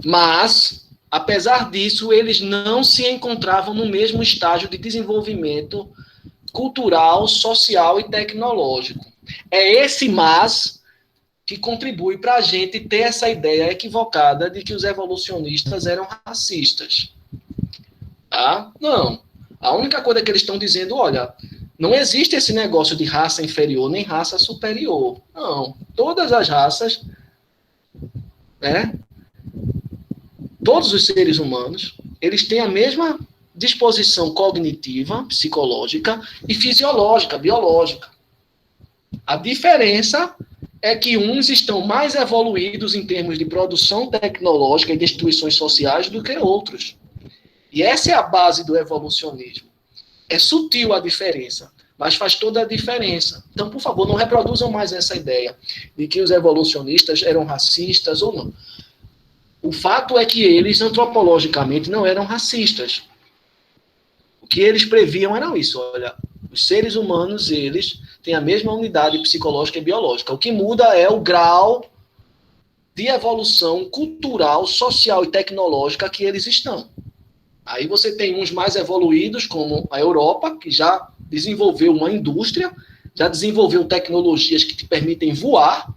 Mas, apesar disso, eles não se encontravam no mesmo estágio de desenvolvimento cultural, social e tecnológico. É esse mas que contribui para a gente ter essa ideia equivocada de que os evolucionistas eram racistas. Tá? Não. A única coisa que eles estão dizendo, olha, não existe esse negócio de raça inferior nem raça superior. Não. Todas as raças, né? Todos os seres humanos, eles têm a mesma disposição cognitiva, psicológica e fisiológica, biológica. A diferença é que uns estão mais evoluídos em termos de produção tecnológica e de instituições sociais do que outros. E essa é a base do evolucionismo. É sutil a diferença, mas faz toda a diferença. Então, por favor, não reproduzam mais essa ideia de que os evolucionistas eram racistas ou não. O fato é que eles, antropologicamente, não eram racistas. O que eles previam era isso. Olha, os seres humanos, eles têm a mesma unidade psicológica e biológica. O que muda é o grau de evolução cultural, social e tecnológica que eles estão. Aí você tem uns mais evoluídos, como a Europa, que já desenvolveu uma indústria, já desenvolveu tecnologias que te permitem voar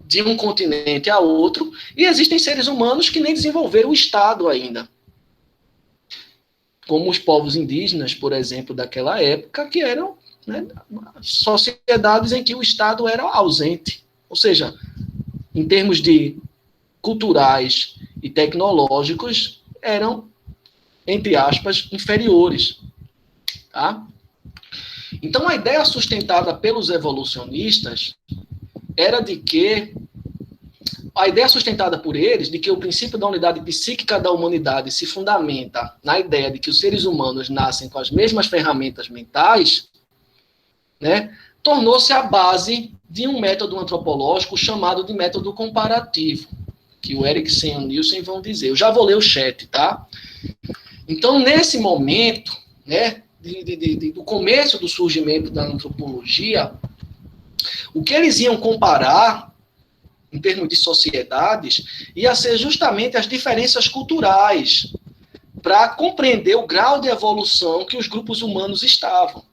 de um continente a outro, e existem seres humanos que nem desenvolveram o Estado ainda. Como os povos indígenas, por exemplo, daquela época, que eram, né, sociedades em que o Estado era ausente. Ou seja, em termos de culturais e tecnológicos, eram, entre aspas, inferiores. Tá? Então, a ideia sustentada pelos evolucionistas era de que a ideia sustentada por eles de que o princípio da unidade psíquica da humanidade se fundamenta na ideia de que os seres humanos nascem com as mesmas ferramentas mentais, né, tornou-se a base de um método antropológico chamado de método comparativo, que o Erikson e o Nielsen vão dizer. Eu já vou ler o chat, tá? Então, nesse momento, né, do começo do surgimento da antropologia, o que eles iam comparar, em termos de sociedades, ia ser justamente as diferenças culturais, para compreender o grau de evolução que os grupos humanos estavam.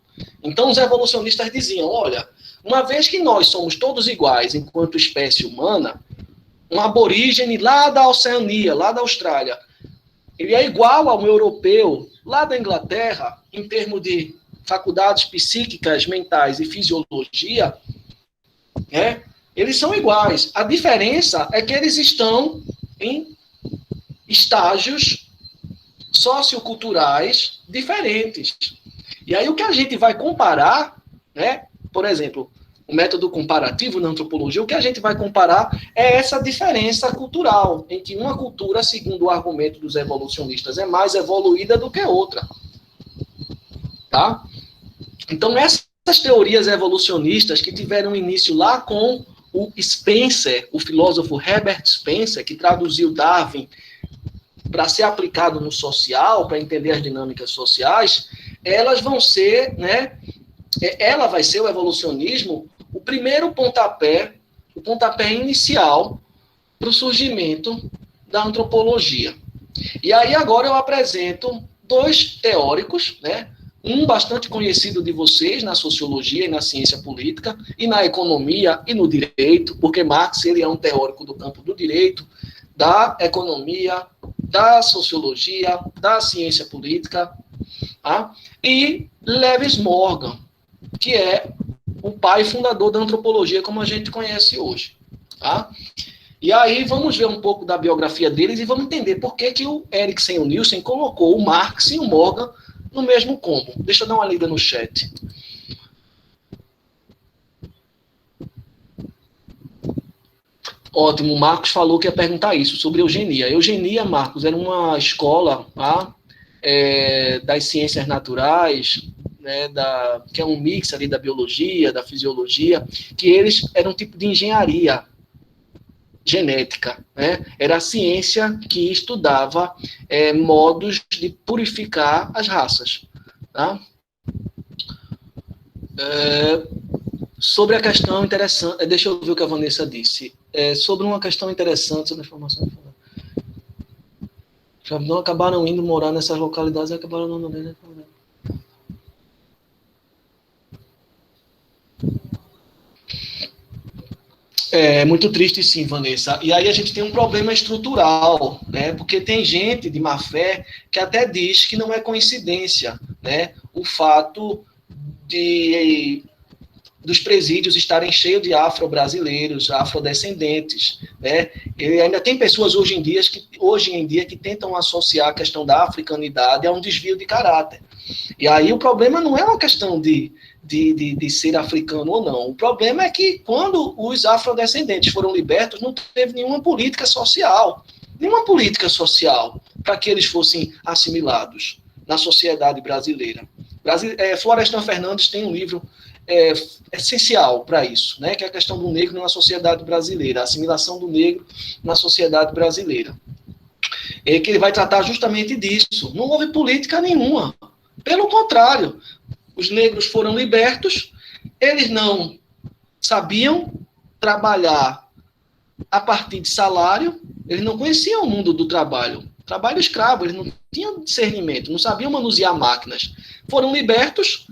Então, os evolucionistas diziam, olha, uma vez que nós somos todos iguais enquanto espécie humana, um aborígene lá da Oceania, lá da Austrália, ele é igual a um europeu lá da Inglaterra, em termos de faculdades psíquicas, mentais e fisiologia, né? Eles são iguais. A diferença é que eles estão em estágios socioculturais diferentes. E aí o que a gente vai comparar, né? Por exemplo, o método comparativo na antropologia, o que a gente vai comparar é essa diferença cultural, em que uma cultura, segundo o argumento dos evolucionistas, é mais evoluída do que outra. Tá? Então, essas teorias evolucionistas que tiveram início lá com o Spencer, o filósofo Herbert Spencer, que traduziu Darwin para ser aplicado no social, para entender as dinâmicas sociais, elas vão ser, né, ela vai ser o evolucionismo, o primeiro pontapé, o pontapé inicial para o surgimento da antropologia. E aí agora eu apresento dois teóricos, né, um bastante conhecido de vocês na sociologia e na ciência política, e na economia e no direito, porque Marx ele é um teórico do campo do direito, da economia, da sociologia, da ciência política, tá? E Lewis Morgan, que é o pai fundador da antropologia como a gente conhece hoje. Tá? E aí vamos ver um pouco da biografia deles e vamos entender por que, que o Erikson e o Nielsen colocou o Marx e o Morgan no mesmo combo. Deixa eu dar uma lida no chat. Ótimo, o Marcos falou que ia perguntar isso, sobre eugenia. Eugenia, Marcos, era uma escola tá, das ciências naturais, né, que é um mix ali da biologia, da fisiologia, que eles eram um tipo de engenharia genética, né? Era a ciência que estudava modos de purificar as raças. Tá? Sobre a questão interessante, deixa eu ver o que a Vanessa disse. Sobre uma questão interessante sobre a informação. Já não acabaram indo morar nessas localidades e acabaram não morando. É muito triste, sim, Vanessa. E aí a gente tem um problema estrutural, né? Porque tem gente de má fé que até diz que não é coincidência, né? O fato dos presídios estarem cheios de afro-brasileiros, afrodescendentes, né? E ainda tem pessoas hoje em dia que tentam associar a questão da africanidade a um desvio de caráter. E aí o problema não é uma questão de ser africano ou não. O problema é que quando os afrodescendentes foram libertos, não teve nenhuma política social para que eles fossem assimilados na sociedade brasileira. Florestan Fernandes tem um livro essencial para isso, né, que é a questão do negro na sociedade brasileira, a assimilação do negro na sociedade brasileira. Que ele vai tratar justamente disso. Não houve política nenhuma. Pelo contrário, os negros foram libertos, eles não sabiam trabalhar a partir de salário, eles não conheciam o mundo do trabalho escravo, eles não tinham discernimento, não sabiam manusear máquinas. Foram libertos,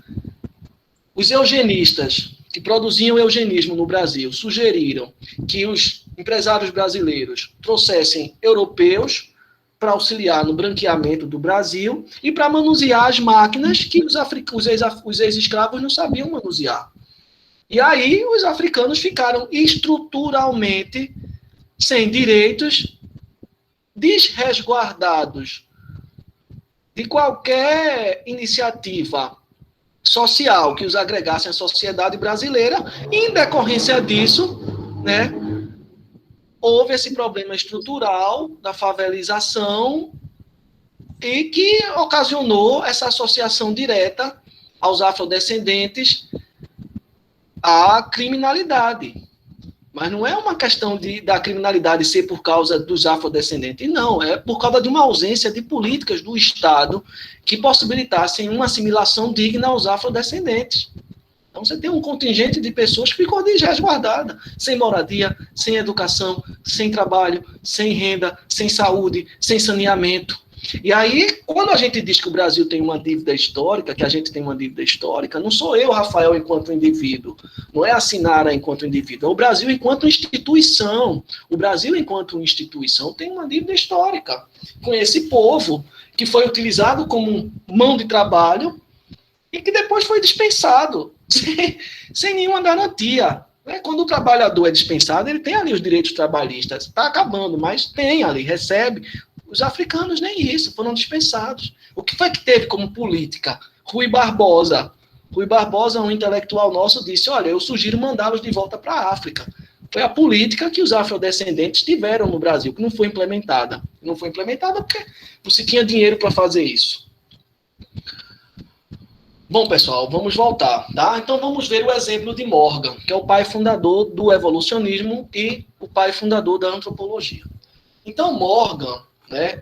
os eugenistas, que produziam eugenismo no Brasil, sugeriram que os empresários brasileiros trouxessem europeus para auxiliar no branqueamento do Brasil e para manusear as máquinas que os ex-escravos não sabiam manusear. E aí os africanos ficaram estruturalmente sem direitos, desresguardados de qualquer iniciativa social que os agregasse à sociedade brasileira, e em decorrência disso, né, houve esse problema estrutural da favelização e que ocasionou essa associação direta aos afrodescendentes à criminalidade. Mas não é uma questão da criminalidade ser por causa dos afrodescendentes, não, é por causa de uma ausência de políticas do Estado que possibilitassem uma assimilação digna aos afrodescendentes. Então você tem um contingente de pessoas que ficou desresguardada, sem moradia, sem educação, sem trabalho, sem renda, sem saúde, sem saneamento. E aí, quando a gente diz que o Brasil tem uma dívida histórica, que a gente tem uma dívida histórica, não sou eu, Rafael, enquanto indivíduo, não é a Sinara enquanto indivíduo, é o Brasil enquanto instituição. O Brasil, enquanto instituição, tem uma dívida histórica com esse povo, que foi utilizado como mão de trabalho e que depois foi dispensado, sem nenhuma garantia. Quando o trabalhador é dispensado, ele tem ali os direitos trabalhistas. Está acabando, mas tem ali, recebe. Os africanos nem isso, foram dispensados. O que foi que teve como política? Rui Barbosa, Rui Barbosa, um intelectual nosso, disse, olha, eu sugiro mandá-los de volta para a África. Foi a política que os afrodescendentes tiveram no Brasil, que não foi implementada. Não foi implementada porque não se tinha dinheiro para fazer isso. Bom, pessoal, vamos voltar, tá? Então vamos ver o exemplo de Morgan, que é o pai fundador do evolucionismo e o pai fundador da antropologia. Então Morgan, né,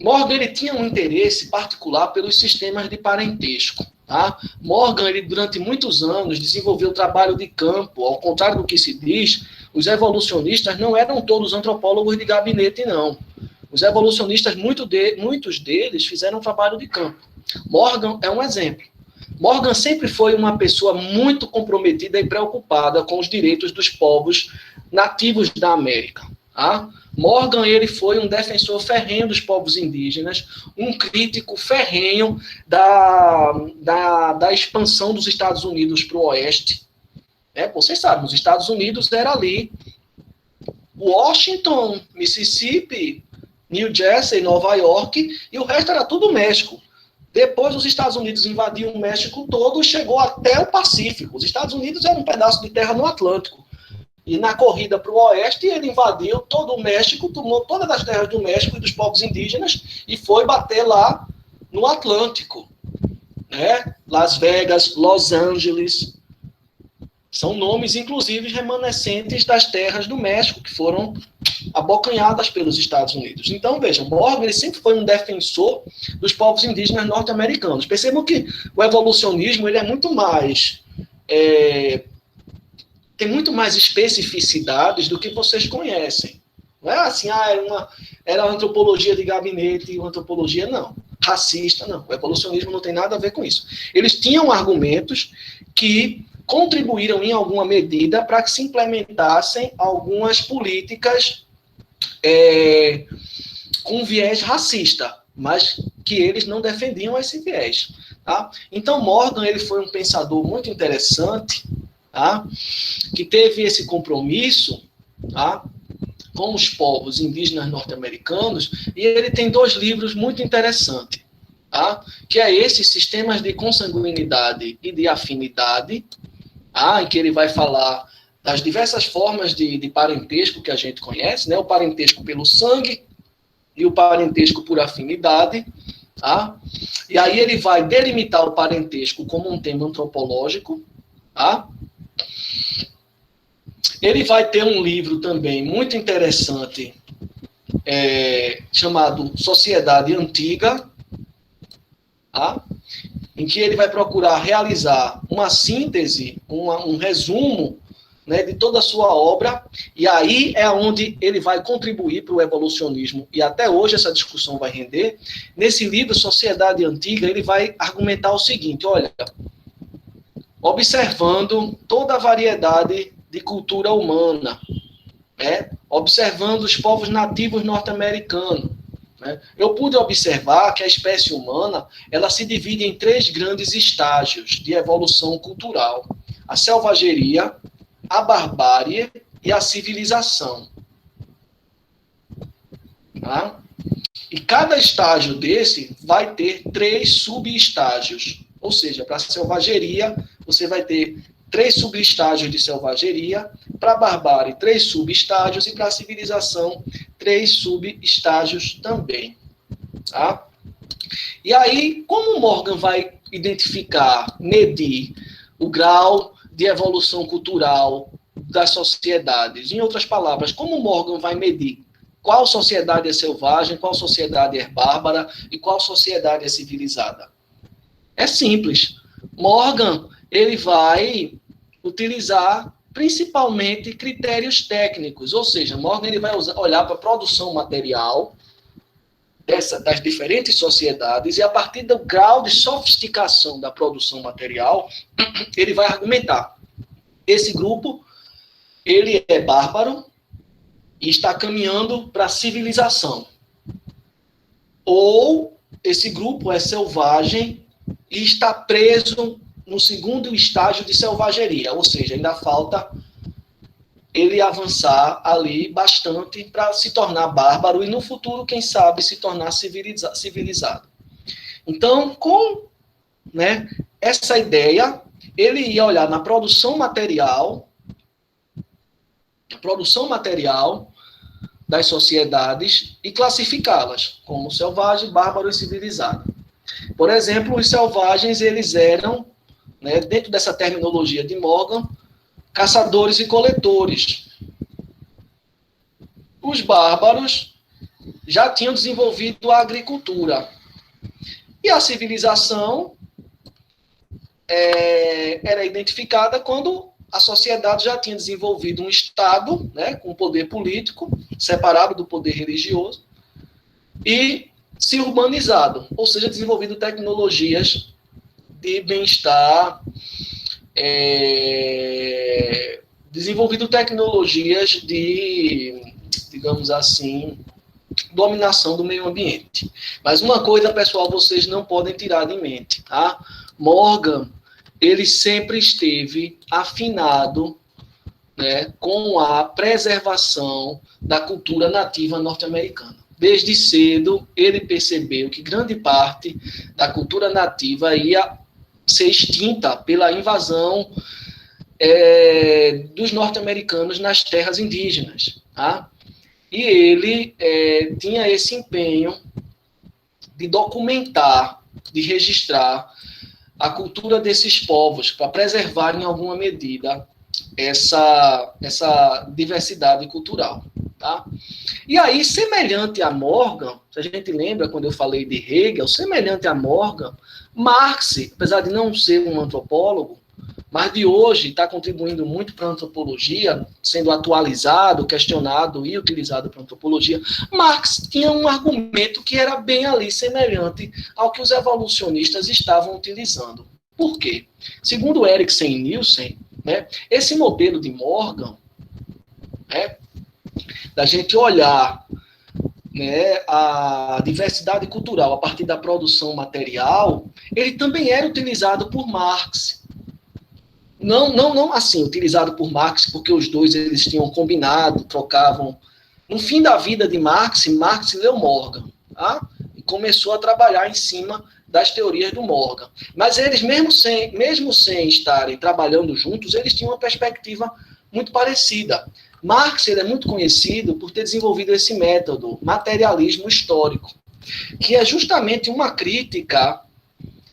Morgan ele tinha um interesse particular pelos sistemas de parentesco. Tá? Morgan, ele, durante muitos anos, desenvolveu trabalho de campo. Ao contrário do que se diz, os evolucionistas não eram todos antropólogos de gabinete, não. Os evolucionistas, muitos deles, fizeram trabalho de campo. Morgan é um exemplo. Morgan sempre foi uma pessoa muito comprometida e preocupada com os direitos dos povos nativos da América. Tá? Morgan ele foi um defensor ferrenho dos povos indígenas, um crítico ferrenho da expansão dos Estados Unidos para o oeste. Vocês sabem, os Estados Unidos era ali Washington, Mississippi, New Jersey, Nova York, e o resto era tudo México. Depois os Estados Unidos invadiram o México todo e chegou até o Pacífico. Os Estados Unidos eram um pedaço de terra no Atlântico. E na corrida para o oeste, ele invadiu todo o México, tomou todas as terras do México e dos povos indígenas e foi bater lá no Atlântico. Né? Las Vegas, Los Angeles, são nomes, inclusive, remanescentes das terras do México, que foram abocanhadas pelos Estados Unidos. Então, vejam, Morgan ele sempre foi um defensor dos povos indígenas norte-americanos. Percebam que o evolucionismo ele é muito mais... tem muito mais especificidades do que vocês conhecem. Não é assim, era uma antropologia de gabinete e uma antropologia, não. Racista, não. O evolucionismo não tem nada a ver com isso. Eles tinham argumentos que contribuíram em alguma medida para que se implementassem algumas políticas com viés racista, mas que eles não defendiam esse viés. Tá? Então, Morgan ele foi um pensador muito interessante, tá? Que teve esse compromisso, tá? Com os povos indígenas norte-americanos, e ele tem 2 livros muito interessantes, tá? Que é esse, Sistemas de Consanguinidade e de Afinidade, tá? Em que ele vai falar das diversas formas de parentesco que a gente conhece, né? O parentesco pelo sangue e o parentesco por afinidade, tá? E aí ele vai delimitar o parentesco como um tema antropológico, tá? Ele vai ter um livro também muito interessante, chamado Sociedade Antiga, tá? Em que ele vai procurar realizar uma síntese, um resumo, né, de toda a sua obra, e aí é onde ele vai contribuir para o evolucionismo, e até hoje essa discussão vai render. Nesse livro, Sociedade Antiga, ele vai argumentar o seguinte, olha, observando toda a variedade de cultura humana, né, observando os povos nativos norte-americanos, né, eu pude observar que a espécie humana ela se divide em 3 grandes estágios de evolução cultural: a selvageria, a barbárie e a civilização. Tá? E cada estágio desse vai ter 3 subestágios. Ou seja, para a selvageria, você vai ter 3 subestágios de selvageria, para a barbárie, 3 subestágios, e para a civilização, 3 subestágios também. Tá? E aí, como Morgan vai identificar, medir o grau de evolução cultural das sociedades? Em outras palavras, como Morgan vai medir qual sociedade é selvagem, qual sociedade é bárbara e qual sociedade é civilizada? É simples. Morgan ele vai utilizar principalmente critérios técnicos, ou seja, Morgan ele vai olhar para a produção material das diferentes sociedades, e a partir do grau de sofisticação da produção material, ele vai argumentar. Esse grupo, ele é bárbaro e está caminhando para a civilização. Ou esse grupo é selvagem e está preso no segundo estágio de selvageria, ou seja, ainda falta ele avançar ali bastante para se tornar bárbaro e no futuro, quem sabe, se tornar civilizado. Então, com né, essa ideia, ele ia olhar na produção material das sociedades e classificá-las como selvagem, bárbaro e civilizado. Por exemplo, os selvagens, eles eram, né, dentro dessa terminologia de Morgan, caçadores e coletores. Os bárbaros já tinham desenvolvido a agricultura. E a civilização era identificada quando a sociedade já tinha desenvolvido um Estado, né, com poder político, separado do poder religioso, e se urbanizado, ou seja, desenvolvido tecnologias de bem-estar, desenvolvido tecnologias de, digamos assim, dominação do meio ambiente. Mas uma coisa, pessoal, vocês não podem tirar de mente, tá? Morgan, ele sempre esteve afinado, né, com a preservação da cultura nativa norte-americana. Desde cedo, ele percebeu que grande parte da cultura nativa ia ser extinta pela invasão dos norte-americanos nas terras indígenas. Tá? E ele tinha esse empenho de documentar, de registrar a cultura desses povos, para preservar, em alguma medida, essa diversidade cultural. Tá? E aí, semelhante a Morgan, se a gente lembra quando eu falei de Hegel, semelhante a Morgan, Marx, apesar de não ser um antropólogo, mas de hoje está contribuindo muito para a antropologia, sendo atualizado, questionado e utilizado para a antropologia, Marx tinha um argumento que era bem ali semelhante ao que os evolucionistas estavam utilizando. Por quê? Segundo Erikson e Nielsen, né, esse modelo de Morgan, né, da gente olhar, né, a diversidade cultural a partir da produção material, ele também era utilizado por Marx. Não assim, utilizado por Marx, porque os dois eles tinham combinado, trocavam. No fim da vida de Marx leu Morgan, tá? E começou a trabalhar em cima das teorias do Morgan. Mas eles, mesmo sem estarem trabalhando juntos, eles tinham uma perspectiva muito parecida. Marx ele é muito conhecido por ter desenvolvido esse método, materialismo histórico, que é justamente uma crítica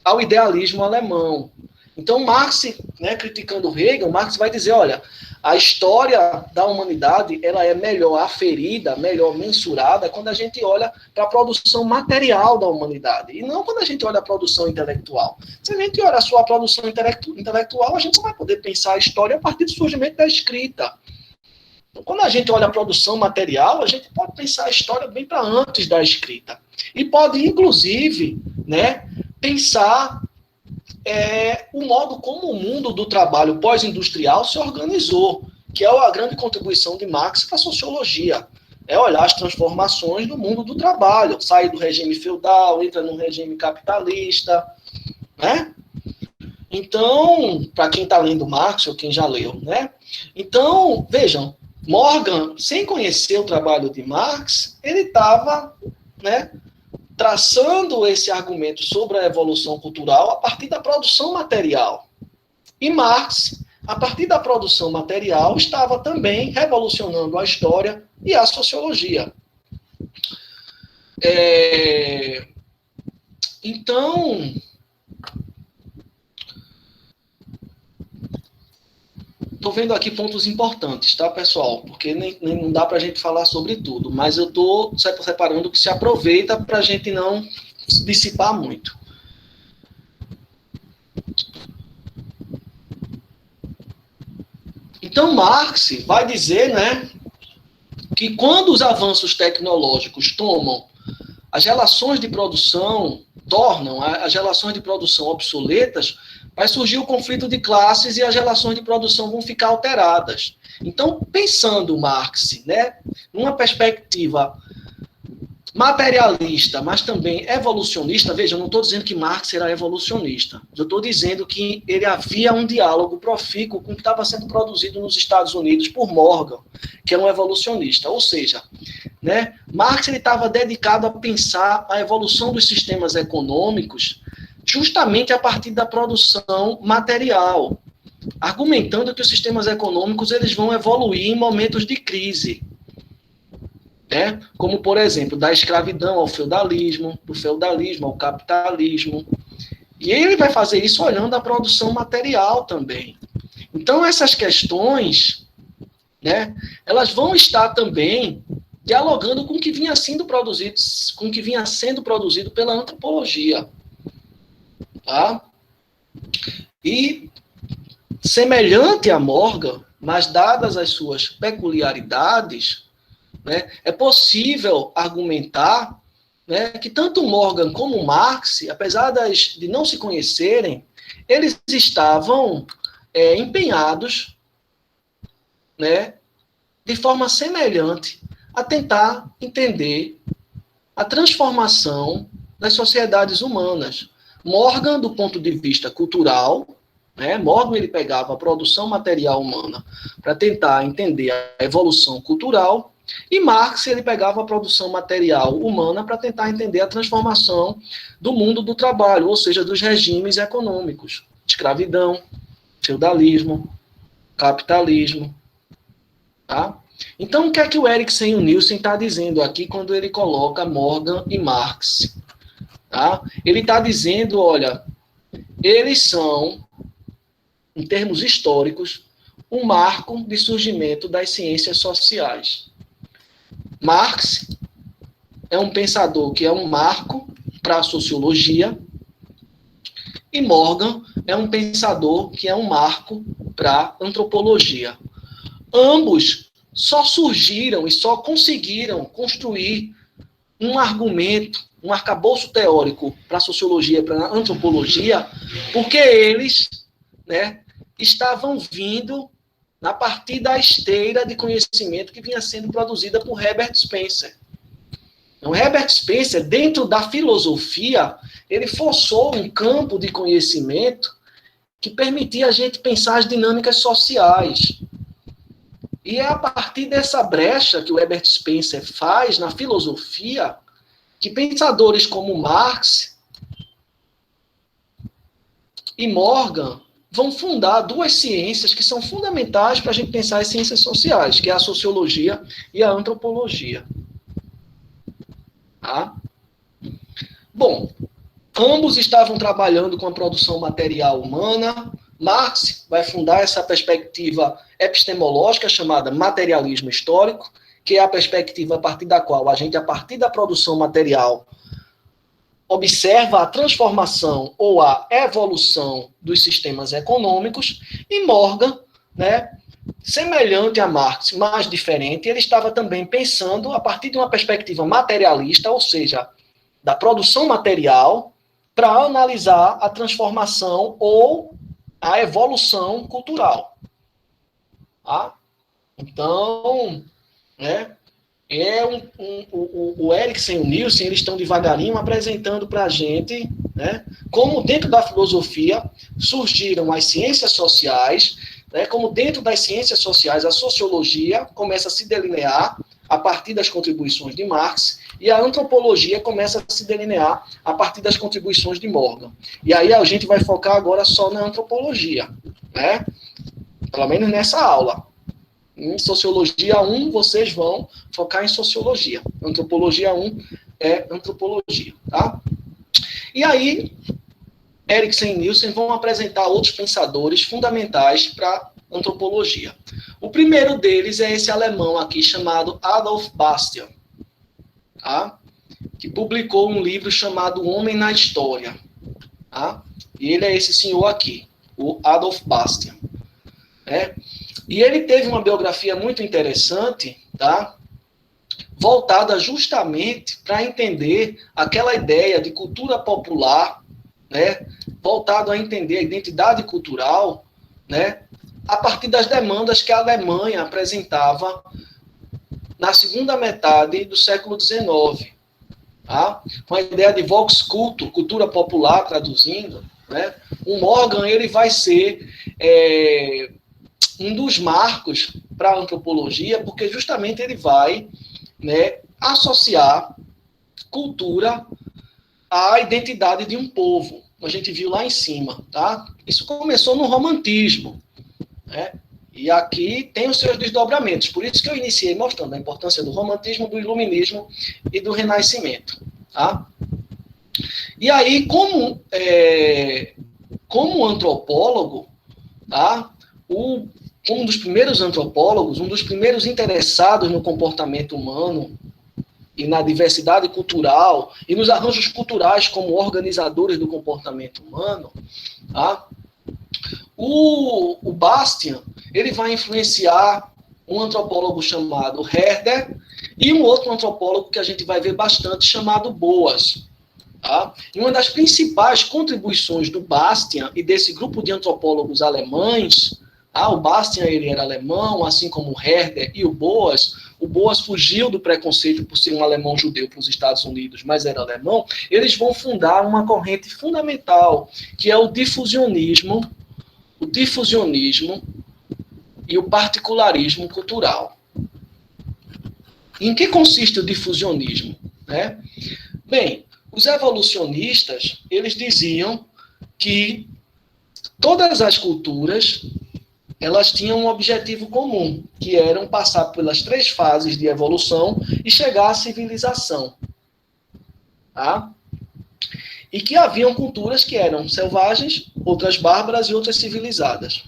ao idealismo alemão. Então, Marx, né, criticando Hegel, Marx vai dizer, olha, a história da humanidade ela é melhor aferida, melhor mensurada quando a gente olha para a produção material da humanidade, e não quando a gente olha a produção intelectual. Se a gente olha só a produção intelectual, a gente não vai poder pensar a história a partir do surgimento da escrita. Então, quando a gente olha a produção material, a gente pode pensar a história bem para antes da escrita. E pode, inclusive, né, pensar o modo como o mundo do trabalho pós-industrial se organizou, que é a grande contribuição de Marx para a sociologia. É olhar as transformações do mundo do trabalho, sair do regime feudal, entra no regime capitalista, né? Então, para quem está lendo Marx, ou quem já leu, né? Então, vejam, Morgan, sem conhecer o trabalho de Marx, ele estava, né, traçando esse argumento sobre a evolução cultural a partir da produção material. E Marx, a partir da produção material, estava também revolucionando a história e a sociologia. Então, estou vendo aqui pontos importantes, tá, pessoal? Porque nem não dá para a gente falar sobre tudo, mas eu estou separando o que se aproveita para a gente não dissipar muito. Então, Marx vai dizer, né, que quando os avanços tecnológicos tomam as relações de produção, tornam as relações de produção obsoletas, vai surgir o conflito de classes e as relações de produção vão ficar alteradas. Então, pensando Marx, né, numa perspectiva materialista, mas também evolucionista, veja, eu não estou dizendo que Marx era evolucionista, eu estou dizendo que ele havia um diálogo profícuo com o que estava sendo produzido nos Estados Unidos por Morgan, que é um evolucionista, ou seja, né, Marx estava dedicado a pensar a evolução dos sistemas econômicos justamente a partir da produção material, argumentando que os sistemas econômicos eles vão evoluir em momentos de crise, né? Como, por exemplo, da escravidão ao feudalismo, do feudalismo ao capitalismo. E ele vai fazer isso olhando a produção material também. Então, essas questões, né, elas vão estar também dialogando com o que vinha sendo produzido, pela antropologia. Tá? E, semelhante a Morgan, mas dadas as suas peculiaridades, né, é possível argumentar, né, que tanto Morgan como Marx, apesar de não se conhecerem, eles estavam empenhados, né, de forma semelhante a tentar entender a transformação das sociedades humanas. Morgan, do ponto de vista cultural, né, Morgan ele pegava a produção material humana para tentar entender a evolução cultural, e Marx ele pegava a produção material humana para tentar entender a transformação do mundo do trabalho, ou seja, dos regimes econômicos, escravidão, feudalismo, capitalismo. Tá? Então, o que é que o Erikson e o Nielsen está dizendo aqui quando ele coloca Morgan e Marx? Tá? Ele está dizendo, olha, eles são, em termos históricos, um marco de surgimento das ciências sociais. Marx é um pensador que é um marco para a sociologia, e Morgan é um pensador que é um marco para a antropologia. Ambos só surgiram e só conseguiram construir um argumento, um arcabouço teórico para a sociologia e para a antropologia, porque eles, né, estavam vindo a partir da esteira de conhecimento que vinha sendo produzida por Herbert Spencer. Então, Herbert Spencer, dentro da filosofia, ele forçou um campo de conhecimento que permitia a gente pensar as dinâmicas sociais. E é a partir dessa brecha que o Herbert Spencer faz na filosofia que pensadores como Marx e Morgan vão fundar duas ciências que são fundamentais para a gente pensar as ciências sociais, que é a sociologia e a antropologia. Tá? Bom, ambos estavam trabalhando com a produção material humana. Marx vai fundar essa perspectiva epistemológica chamada materialismo histórico, que é a perspectiva a partir da qual a gente, a partir da produção material, observa a transformação ou a evolução dos sistemas econômicos. E Morgan, né, semelhante a Marx, mas diferente, ele estava também pensando a partir de uma perspectiva materialista, ou seja, da produção material, para analisar a transformação ou a evolução cultural. Tá? Então, né, o Erikson e o Nielsen, eles estão devagarinho apresentando para a gente, né, como dentro da filosofia surgiram as ciências sociais, né, como dentro das ciências sociais a sociologia começa a se delinear a partir das contribuições de Marx, e a antropologia começa a se delinear a partir das contribuições de Morgan. E aí a gente vai focar agora só na antropologia, né? Pelo menos nessa aula. Em Sociologia 1, vocês vão focar em Sociologia. Antropologia 1 é Antropologia, tá? E aí, Erikson e Nielsen vão apresentar outros pensadores fundamentais para Antropologia. O primeiro deles é esse alemão aqui, chamado Adolf Bastian, tá? Que publicou um livro chamado O Homem na História. Tá? E ele é esse senhor aqui, o Adolf Bastian. Né? E ele teve uma biografia muito interessante, tá? Voltada justamente para entender aquela ideia de cultura popular, né? Voltado a entender a identidade cultural, né? A partir das demandas que a Alemanha apresentava na segunda metade do século XIX. Tá? Com a ideia de Volkskultur, cultura popular, traduzindo, né? O Morgan ele vai ser um dos marcos para a antropologia, porque justamente ele vai, né, associar cultura à identidade de um povo. como a gente viu lá em cima, tá? Isso começou no romantismo, né? E aqui tem os seus desdobramentos. Por isso que eu iniciei mostrando a importância do romantismo, do iluminismo e do renascimento, tá? E aí, como antropólogo, tá? Um dos primeiros antropólogos, um dos primeiros interessados no comportamento humano e na diversidade cultural e nos arranjos culturais como organizadores do comportamento humano, tá? O Bastian, ele vai influenciar um antropólogo chamado Herder e um outro antropólogo que a gente vai ver bastante chamado Boas. Tá? E uma das principais contribuições do Bastian e desse grupo de antropólogos alemães, o Bastian ele era alemão, assim como o Herder e o Boas fugiu do preconceito por ser um alemão judeu para os Estados Unidos, mas era alemão. Eles vão fundar uma corrente fundamental, que é o difusionismo e o particularismo cultural. Em que consiste o difusionismo? Né? Bem, os evolucionistas, eles diziam que todas as culturas, elas tinham um objetivo comum, que eram passar pelas 3 fases de evolução e chegar à civilização. Tá? E que haviam culturas que eram selvagens, outras bárbaras e outras civilizadas.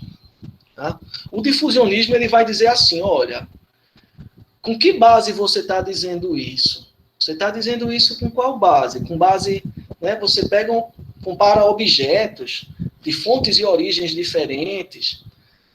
Tá? O difusionismo ele vai dizer assim, olha, com que base você está dizendo isso? Você está dizendo isso com qual base? Com base, né, você compara objetos de fontes e origens diferentes.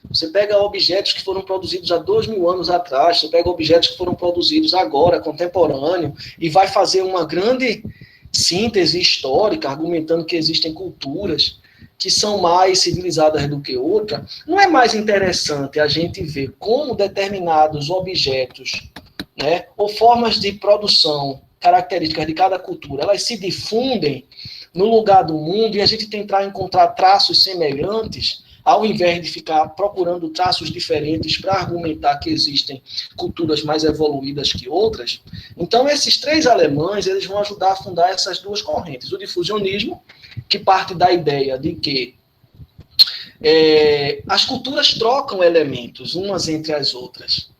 Você pega objetos que foram produzidos há 2000 anos atrás, você pega objetos que foram produzidos agora, contemporâneo, e vai fazer uma grande síntese histórica, argumentando que existem culturas que são mais civilizadas do que outras. Não é mais interessante a gente ver como determinados objetos, né, ou formas de produção características de cada cultura, elas se difundem no lugar do mundo e a gente tentar encontrar traços semelhantes, ao invés de ficar procurando traços diferentes para argumentar que existem culturas mais evoluídas que outras? Então, esses 3 alemães, eles vão ajudar a fundar essas 2 correntes. O difusionismo, que parte da ideia de que as culturas trocam elementos umas entre as outras.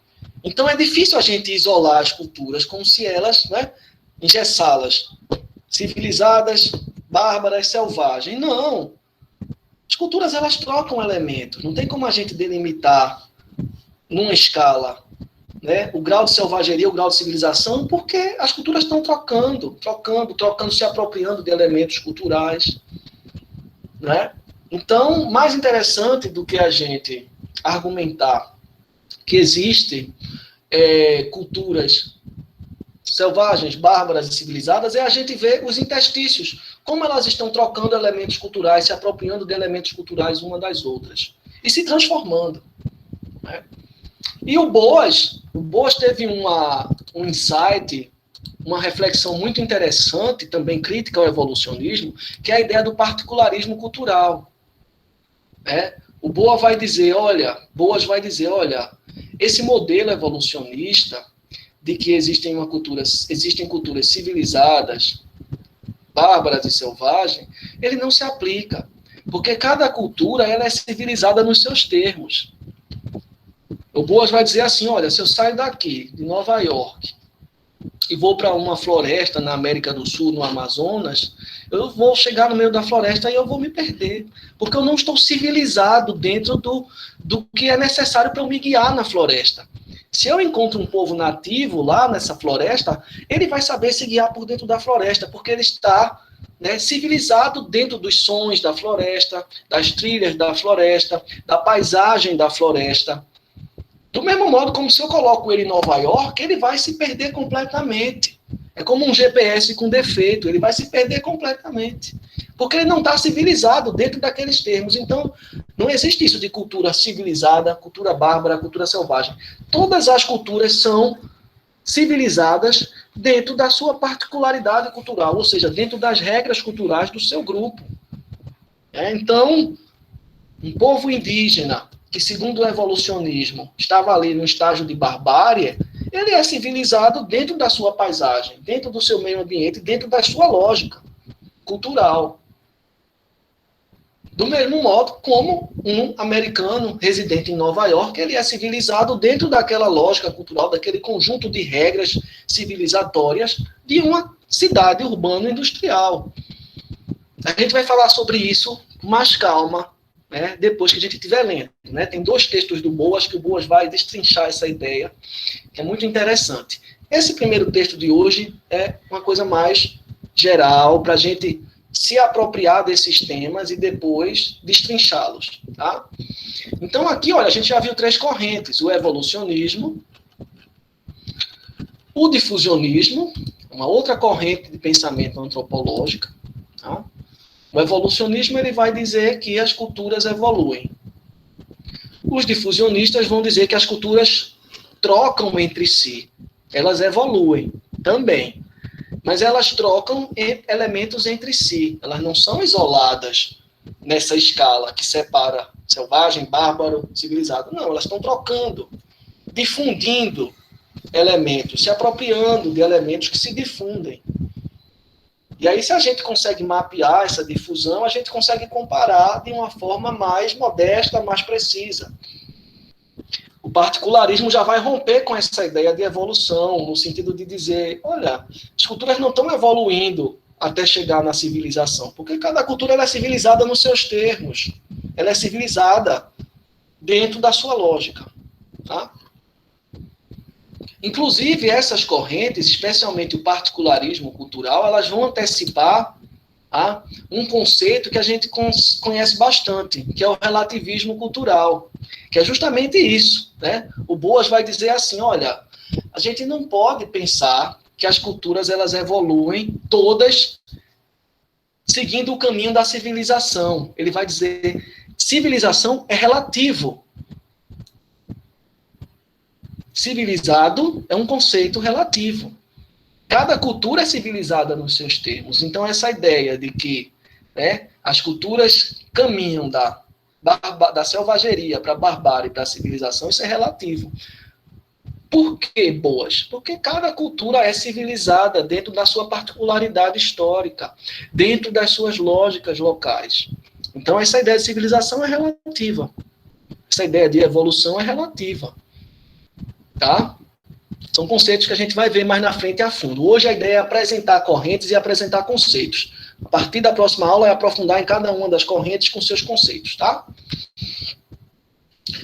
Então, é difícil a gente isolar as culturas como se elas, né, engessá-las, civilizadas, bárbaras, selvagens. Não. As culturas, elas trocam elementos. Não tem como a gente delimitar numa escala, né, o grau de selvageria, o grau de civilização, porque as culturas estão trocando, se apropriando de elementos culturais. Né? Então, mais interessante do que a gente argumentar que existem culturas selvagens, bárbaras e civilizadas, é a gente ver os interstícios, como elas estão trocando elementos culturais, se apropriando de elementos culturais uma das outras, e se transformando. Né? E o Boas teve um insight, uma reflexão muito interessante, também crítica ao evolucionismo, que é a ideia do particularismo cultural. O Boas vai dizer, olha, esse modelo evolucionista de que existem culturas civilizadas, bárbaras e selvagens, ele não se aplica, porque cada cultura ela é civilizada nos seus termos. O Boas vai dizer assim, olha, se eu saio daqui, de Nova York, e vou para uma floresta na América do Sul, no Amazonas, eu vou chegar no meio da floresta e eu vou me perder, porque eu não estou civilizado dentro do que é necessário para eu me guiar na floresta. Se eu encontro um povo nativo lá nessa floresta, ele vai saber se guiar por dentro da floresta, porque ele está, né, civilizado dentro dos sons da floresta, das trilhas da floresta, da paisagem da floresta. Do mesmo modo como se eu coloco ele em Nova York, ele vai se perder completamente. É como um GPS com defeito, ele vai se perder completamente. Porque ele não está civilizado dentro daqueles termos. Então, não existe isso de cultura civilizada, cultura bárbara, cultura selvagem. Todas as culturas são civilizadas dentro da sua particularidade cultural, ou seja, dentro das regras culturais do seu grupo. Então, um povo indígena que, segundo o evolucionismo, estava ali no estágio de barbárie, ele é civilizado dentro da sua paisagem, dentro do seu meio ambiente, dentro da sua lógica cultural. Do mesmo modo como um americano residente em Nova York, ele é civilizado dentro daquela lógica cultural, daquele conjunto de regras civilizatórias de uma cidade urbana industrial. A gente vai falar sobre isso com mais calma, né, depois que a gente estiver lendo. Né? Tem 2 textos do Boas, que o Boas vai destrinchar essa ideia, que é muito interessante. Esse primeiro texto de hoje é uma coisa mais geral, para a gente se apropriar desses temas e depois destrinchá-los. Tá? Então, aqui, olha, a gente já viu 3 correntes: o evolucionismo, o difusionismo, uma outra corrente de pensamento antropológica. Tá? O evolucionismo ele vai dizer que as culturas evoluem. Os difusionistas vão dizer que as culturas trocam entre si. Elas evoluem também. Mas elas trocam elementos entre si. Elas não são isoladas nessa escala que separa selvagem, bárbaro, civilizado. Não, elas estão trocando, difundindo elementos, se apropriando de elementos que se difundem. E aí, se a gente consegue mapear essa difusão, a gente consegue comparar de uma forma mais modesta, mais precisa. O particularismo já vai romper com essa ideia de evolução, no sentido de dizer, olha, as culturas não estão evoluindo até chegar na civilização, porque cada cultura ela é civilizada nos seus termos, ela é civilizada dentro da sua lógica. Tá? Inclusive, essas correntes, especialmente o particularismo cultural, elas vão antecipar um conceito que a gente conhece bastante, que é o relativismo cultural, que é justamente isso. Né? O Boas vai dizer assim, olha, a gente não pode pensar que as culturas elas evoluem todas seguindo o caminho da civilização. Ele vai dizer, civilização é relativo. Civilizado é um conceito relativo. Cada cultura é civilizada nos seus termos. Então, essa ideia de que, né, as culturas caminham da selvageria para a barbárie, para a civilização, isso é relativo. Por que, Boas? Porque cada cultura é civilizada dentro da sua particularidade histórica, dentro das suas lógicas locais. Então, essa ideia de civilização é relativa. Essa ideia de evolução é relativa. Tá? São conceitos que a gente vai ver mais na frente a fundo. Hoje a ideia é apresentar correntes e apresentar conceitos. A partir da próxima aula é aprofundar em cada uma das correntes com seus conceitos, tá?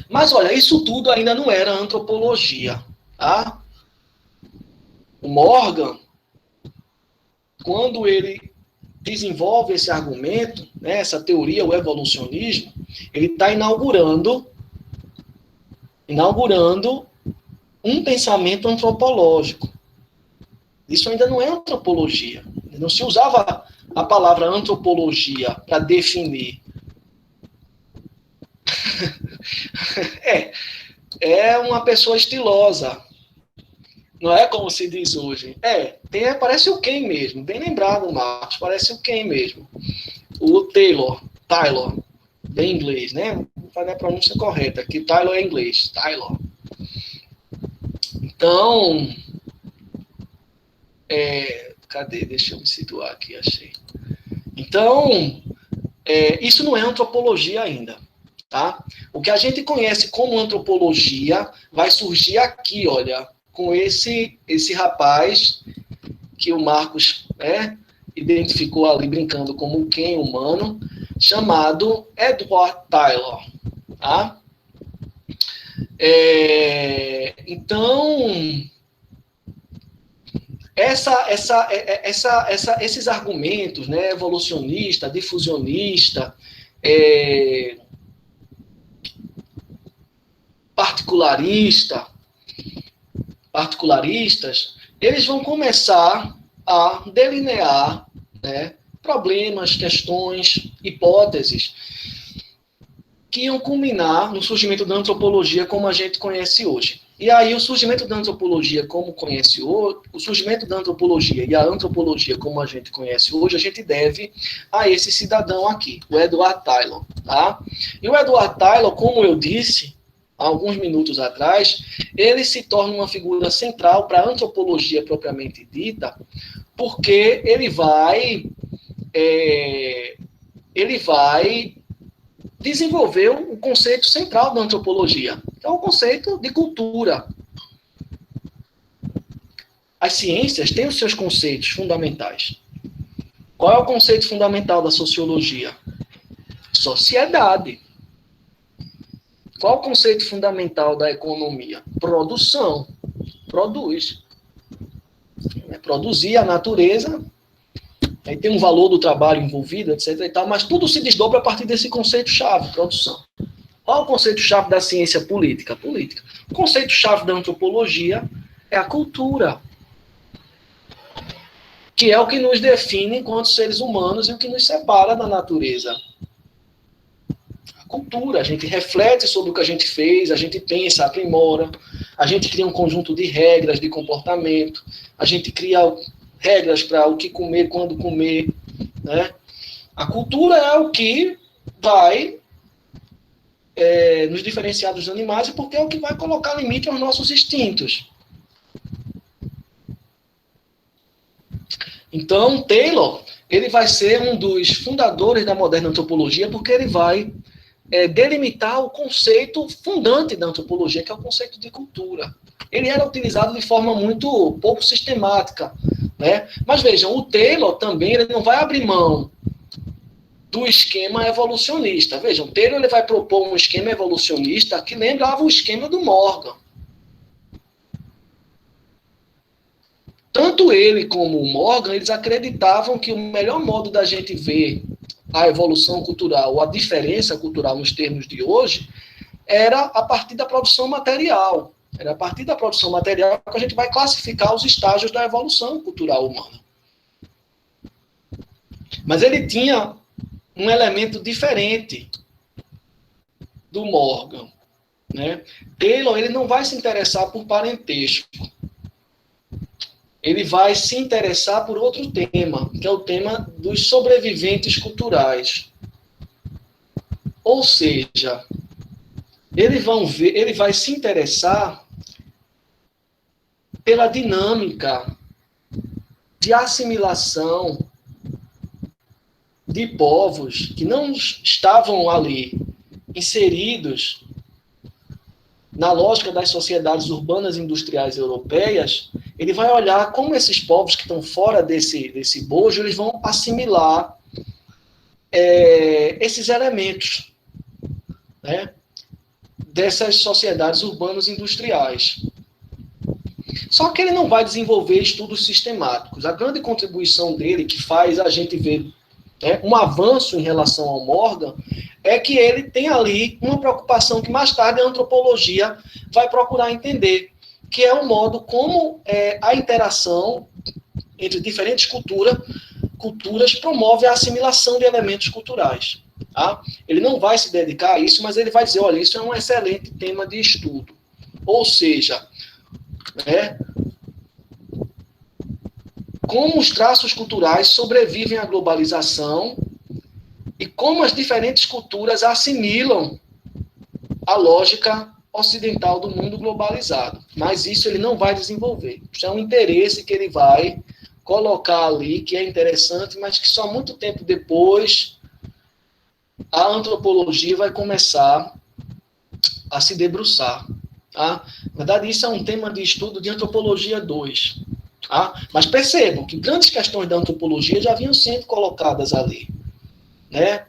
Mas olha, isso tudo ainda não era antropologia, tá? O Morgan, quando ele desenvolve esse argumento, né, essa teoria, o evolucionismo, ele está inaugurando um pensamento antropológico. Isso ainda não é antropologia. Não se usava a palavra antropologia para definir. É uma pessoa estilosa. Não é como se diz hoje. Parece o Ken mesmo. Bem lembrado, Marcos. Parece o Ken mesmo. O Taylor, bem inglês, né? Vou fazer a pronúncia correta. Aqui Taylor é inglês. Taylor. Então, cadê? Deixa eu me situar aqui, achei. Então, isso não é antropologia ainda, tá? O que a gente conhece como antropologia vai surgir aqui, olha, com esse rapaz que o Marcos identificou ali brincando como o Ken humano, chamado Edward Taylor, tá? Então, esses argumentos, né, evolucionista, difusionista, particularistas, eles vão começar a delinear, né, problemas, questões, hipóteses que iam culminar no surgimento da antropologia como a gente conhece hoje. E aí o surgimento da antropologia como conhece hoje, o surgimento da antropologia e a antropologia como a gente conhece hoje, a gente deve a esse cidadão aqui, o Edward Taylor, tá? E o Edward Taylor, como eu disse há alguns minutos atrás, ele se torna uma figura central para a antropologia propriamente dita, porque ele vai desenvolveu o conceito central da antropologia, que é o conceito de cultura. As ciências têm os seus conceitos fundamentais. Qual é o conceito fundamental da sociologia? Sociedade. Qual é o conceito fundamental da economia? Produção. Produz. Produzir a natureza, aí tem um valor do trabalho envolvido, etc. e tal, mas tudo se desdobra a partir desse conceito-chave, produção. Qual é o conceito-chave da ciência política? Política. O conceito-chave da antropologia é a cultura, que é o que nos define enquanto seres humanos e o que nos separa da natureza. A cultura, a gente reflete sobre o que a gente fez, a gente pensa, aprimora, a gente cria um conjunto de regras de comportamento, a gente cria regras para o que comer, quando comer, né? A cultura é o que vai nos diferenciar dos animais, porque é o que vai colocar limite aos nossos instintos. Então, Taylor, ele vai ser um dos fundadores da moderna antropologia, porque ele vai delimitar o conceito fundante da antropologia, que é o conceito de cultura. Ele era utilizado de forma muito pouco sistemática, né? Mas vejam, o Taylor também ele não vai abrir mão do esquema evolucionista. Vejam, Taylor ele vai propor um esquema evolucionista que lembrava o esquema do Morgan. Tanto ele como o Morgan, eles acreditavam que o melhor modo da gente ver a evolução cultural, ou a diferença cultural nos termos de hoje, era a partir da produção material. Era a partir da produção material que a gente vai classificar os estágios da evolução cultural humana. Mas ele tinha um elemento diferente do Morgan, né? Taylor ele não vai se interessar por parentesco. Ele vai se interessar por outro tema, que é o tema dos sobreviventes culturais. Ou seja, ele vai se interessar pela dinâmica de assimilação de povos que não estavam ali inseridos na lógica das sociedades urbanas e industriais europeias. Ele vai olhar como esses povos que estão fora desse bojo, eles vão assimilar esses elementos, né, dessas sociedades urbanas e industriais. Só que ele não vai desenvolver estudos sistemáticos. A grande contribuição dele, que faz a gente ver um avanço em relação ao Morgan, é que ele tem ali uma preocupação que mais tarde a antropologia vai procurar entender, que é o modo como a interação entre diferentes culturas promove a assimilação de elementos culturais. Tá? Ele não vai se dedicar a isso, mas ele vai dizer, olha, isso é um excelente tema de estudo. Ou seja, como os traços culturais sobrevivem à globalização e como as diferentes culturas assimilam a lógica ocidental do mundo globalizado. Mas isso ele não vai desenvolver. Isso é um interesse que ele vai colocar ali, que é interessante, mas que só muito tempo depois a antropologia vai começar a se debruçar. Tá? Na verdade, isso é um tema de estudo de antropologia 2. Tá? Mas percebam que grandes questões da antropologia já vinham sendo colocadas ali. Né?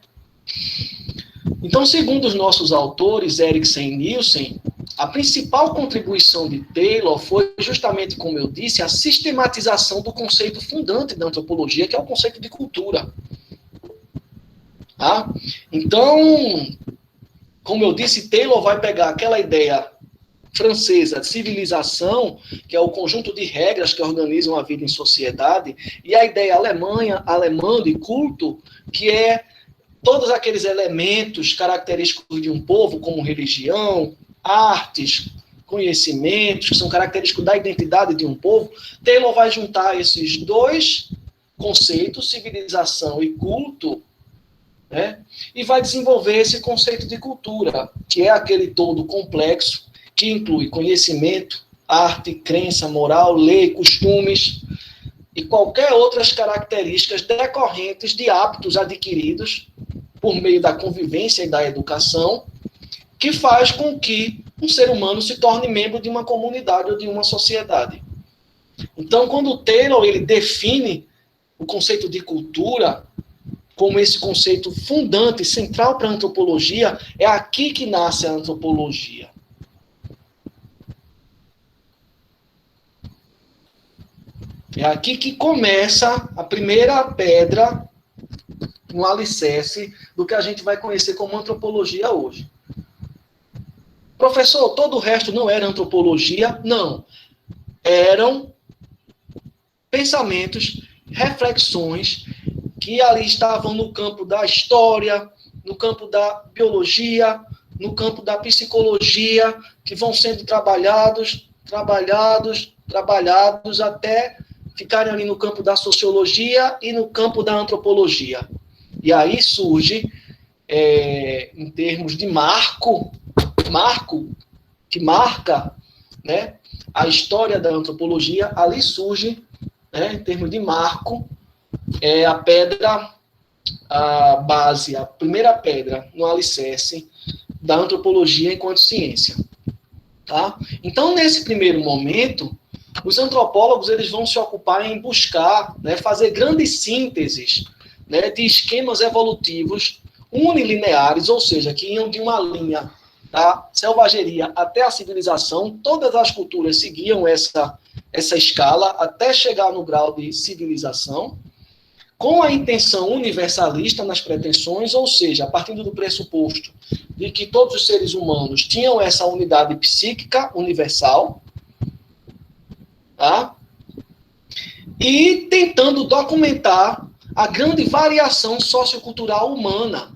Então, segundo os nossos autores, Eriksen e Nielsen, a principal contribuição de Taylor foi justamente, como eu disse, a sistematização do conceito fundante da antropologia, que é o conceito de cultura. Tá? Então, como eu disse, Taylor vai pegar aquela ideia francesa de civilização, que é o conjunto de regras que organizam a vida em sociedade, e a ideia alemã de culto, que é todos aqueles elementos característicos de um povo, como religião, artes, conhecimentos, que são característicos da identidade de um povo. Taylor vai juntar esses dois conceitos, civilização e culto, né, e vai desenvolver esse conceito de cultura, que é aquele todo complexo, que inclui conhecimento, arte, crença, moral, lei, costumes e qualquer outras características decorrentes de hábitos adquiridos por meio da convivência e da educação, que faz com que um ser humano se torne membro de uma comunidade ou de uma sociedade. Então, quando o Taylor ele define o conceito de cultura como esse conceito fundante, central para a antropologia, é aqui que nasce a antropologia. É aqui que começa a primeira pedra no alicerce do que a gente vai conhecer como antropologia hoje. Professor, todo o resto não era antropologia? Não. Eram pensamentos, reflexões que ali estavam no campo da história, no campo da biologia, no campo da psicologia, que vão sendo trabalhados até ficarem ali no campo da sociologia e no campo da antropologia. E aí surge, em termos de marco que marca, né, a história da antropologia, ali surge, né, em termos de marco, a pedra, a base, a primeira pedra no alicerce da antropologia enquanto ciência. Tá? Então, nesse primeiro momento, os antropólogos eles vão se ocupar em buscar, né, fazer grandes sínteses, né, de esquemas evolutivos unilineares, ou seja, que iam de uma linha da selvageria até a civilização. Todas as culturas seguiam essa escala até chegar no grau de civilização, com a intenção universalista nas pretensões, ou seja, partindo do pressuposto de que todos os seres humanos tinham essa unidade psíquica universal, tá? E tentando documentar a grande variação sociocultural humana.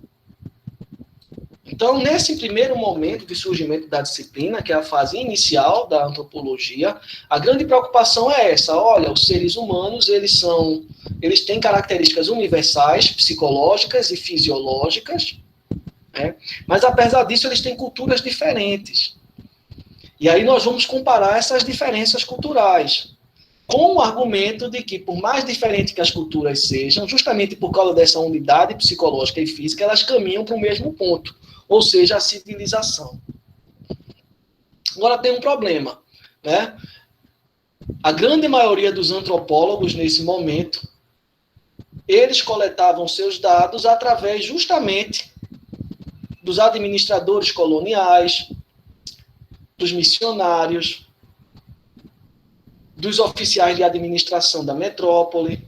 Então, nesse primeiro momento de surgimento da disciplina, que é a fase inicial da antropologia, a grande preocupação é essa: olha, os seres humanos, eles têm características universais, psicológicas e fisiológicas, né? Mas apesar disso, eles têm culturas diferentes. E aí nós vamos comparar essas diferenças culturais, com o argumento de que, por mais diferentes que as culturas sejam, justamente por causa dessa unidade psicológica e física, elas caminham para o mesmo ponto, ou seja, a civilização. Agora tem um problema, né? A grande maioria dos antropólogos, nesse momento, eles coletavam seus dados através justamente dos administradores coloniais, dos missionários, dos oficiais de administração da metrópole,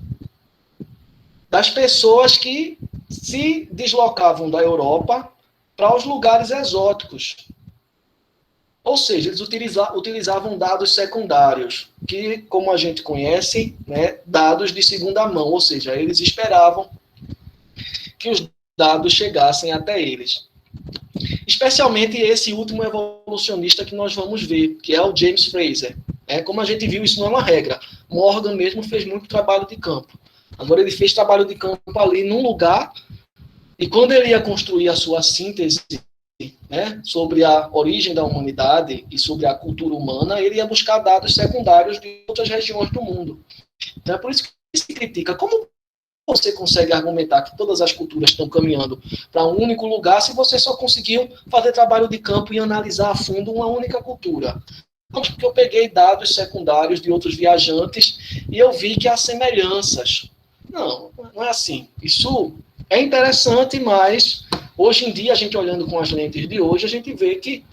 das pessoas que se deslocavam da Europa para os lugares exóticos. Ou seja, eles utilizavam dados secundários, que, como a gente conhece, né, dados de segunda mão, ou seja, eles esperavam que os dados chegassem até eles. Especialmente esse último evolucionista que nós vamos ver, que é o James Frazer. Como a gente viu, isso não é uma regra. Morgan mesmo fez muito trabalho de campo. Agora, ele fez trabalho de campo ali num lugar, e quando ele ia construir a sua síntese, né, sobre a origem da humanidade e sobre a cultura humana, ele ia buscar dados secundários de outras regiões do mundo. Então, é por isso que se critica. Como você consegue argumentar que todas as culturas estão caminhando para um único lugar se você só conseguiu fazer trabalho de campo e analisar a fundo uma única cultura? Porque eu peguei dados secundários de outros viajantes e eu vi que há semelhanças. Não é assim. Isso é interessante, mas hoje em dia, a gente olhando com as lentes de hoje, a gente vê que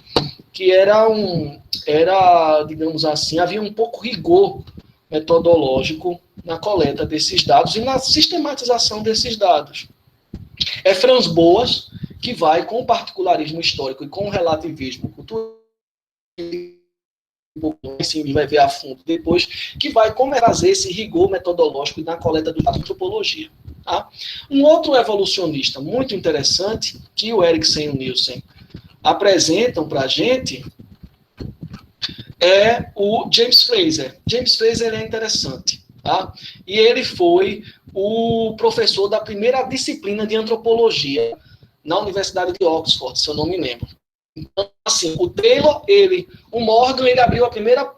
era, digamos assim, havia um pouco rigor metodológico na coleta desses dados e na sistematização desses dados. É Franz Boas que vai, com o particularismo histórico e com o relativismo cultural, e vai ver a fundo depois, que vai como trazer esse rigor metodológico na coleta do dados de antropologia. Tá? Um outro evolucionista muito interessante, que o Erikson e o Nielsen apresentam para a gente, é o James Frazer. James Frazer é interessante. Tá? E ele foi o professor da primeira disciplina de antropologia na Universidade de Oxford, se eu não me lembro. Então, assim, o Taylor, o Morgan, ele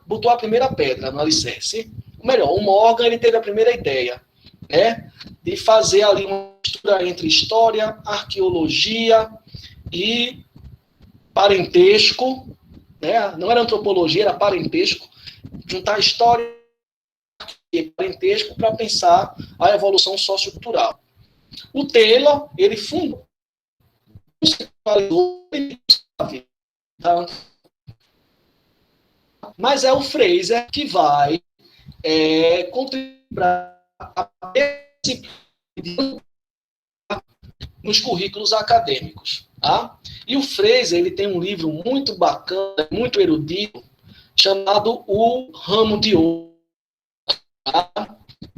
botou a primeira pedra no alicerce. Ou melhor, o Morgan, ele teve a primeira ideia, né, de fazer ali uma mistura entre história, arqueologia e parentesco, né, não era antropologia, era parentesco, juntar história e parentesco para pensar a evolução sociocultural. O Taylor, ele fundou, mas é o Fraser que vai contribuir para nos currículos acadêmicos. Tá? E o Fraser, ele tem um livro muito bacana, muito erudito, chamado O Ramo de Ouro, tá?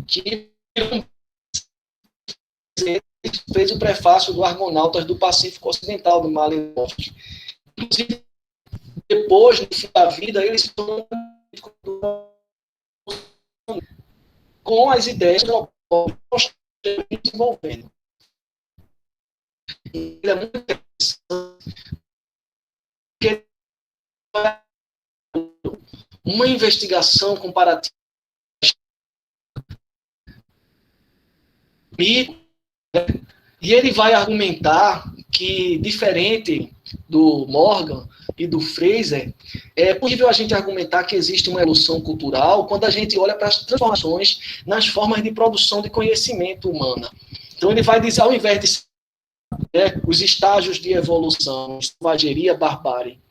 Que fez o prefácio do Argonautas do Pacífico Ocidental, do Malinowski. Inclusive, depois, no fim da vida, ele se tornou com as ideias que nós estamos desenvolvendo. Ele é muito interessante, porque uma investigação comparativa e ele vai argumentar que, diferente do Morgan e do Fraser, é possível a gente argumentar que existe uma evolução cultural quando a gente olha para as transformações nas formas de produção de conhecimento humana. Então ele vai dizer, ao invés de os estágios de evolução, selvageria, barbárie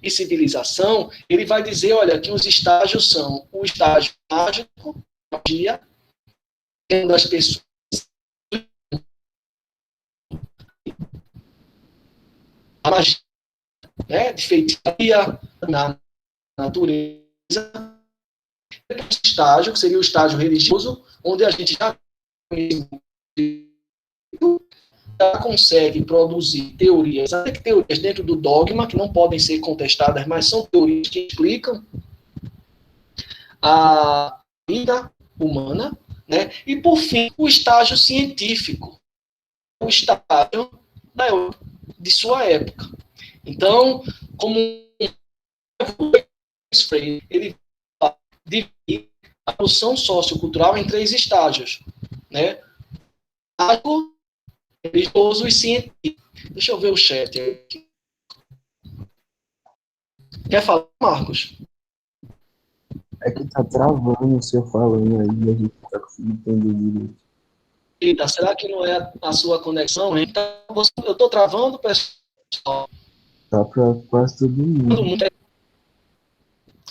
e civilização, ele vai dizer, olha, que os estágios são o estágio mágico, magia, tendo as pessoas a magia, né, de feitiçaria na natureza, estágio, que seria o estágio religioso, onde a gente já consegue produzir teorias dentro do dogma, que não podem ser contestadas, mas são teorias que explicam a vida humana, né? E, por fim, o estágio científico, o estágio de sua época. Então, como ele divide a evolução sociocultural em 3 estágios, né? Religioso e científico. Deixa eu ver o chat aqui. Quer falar, Marcos? É que tá travando o seu falando aí, a gente tá conseguindo entender direito. Eita, será que não é a sua conexão? Então, eu tô travando, pessoal. Tá pra quase todo mundo.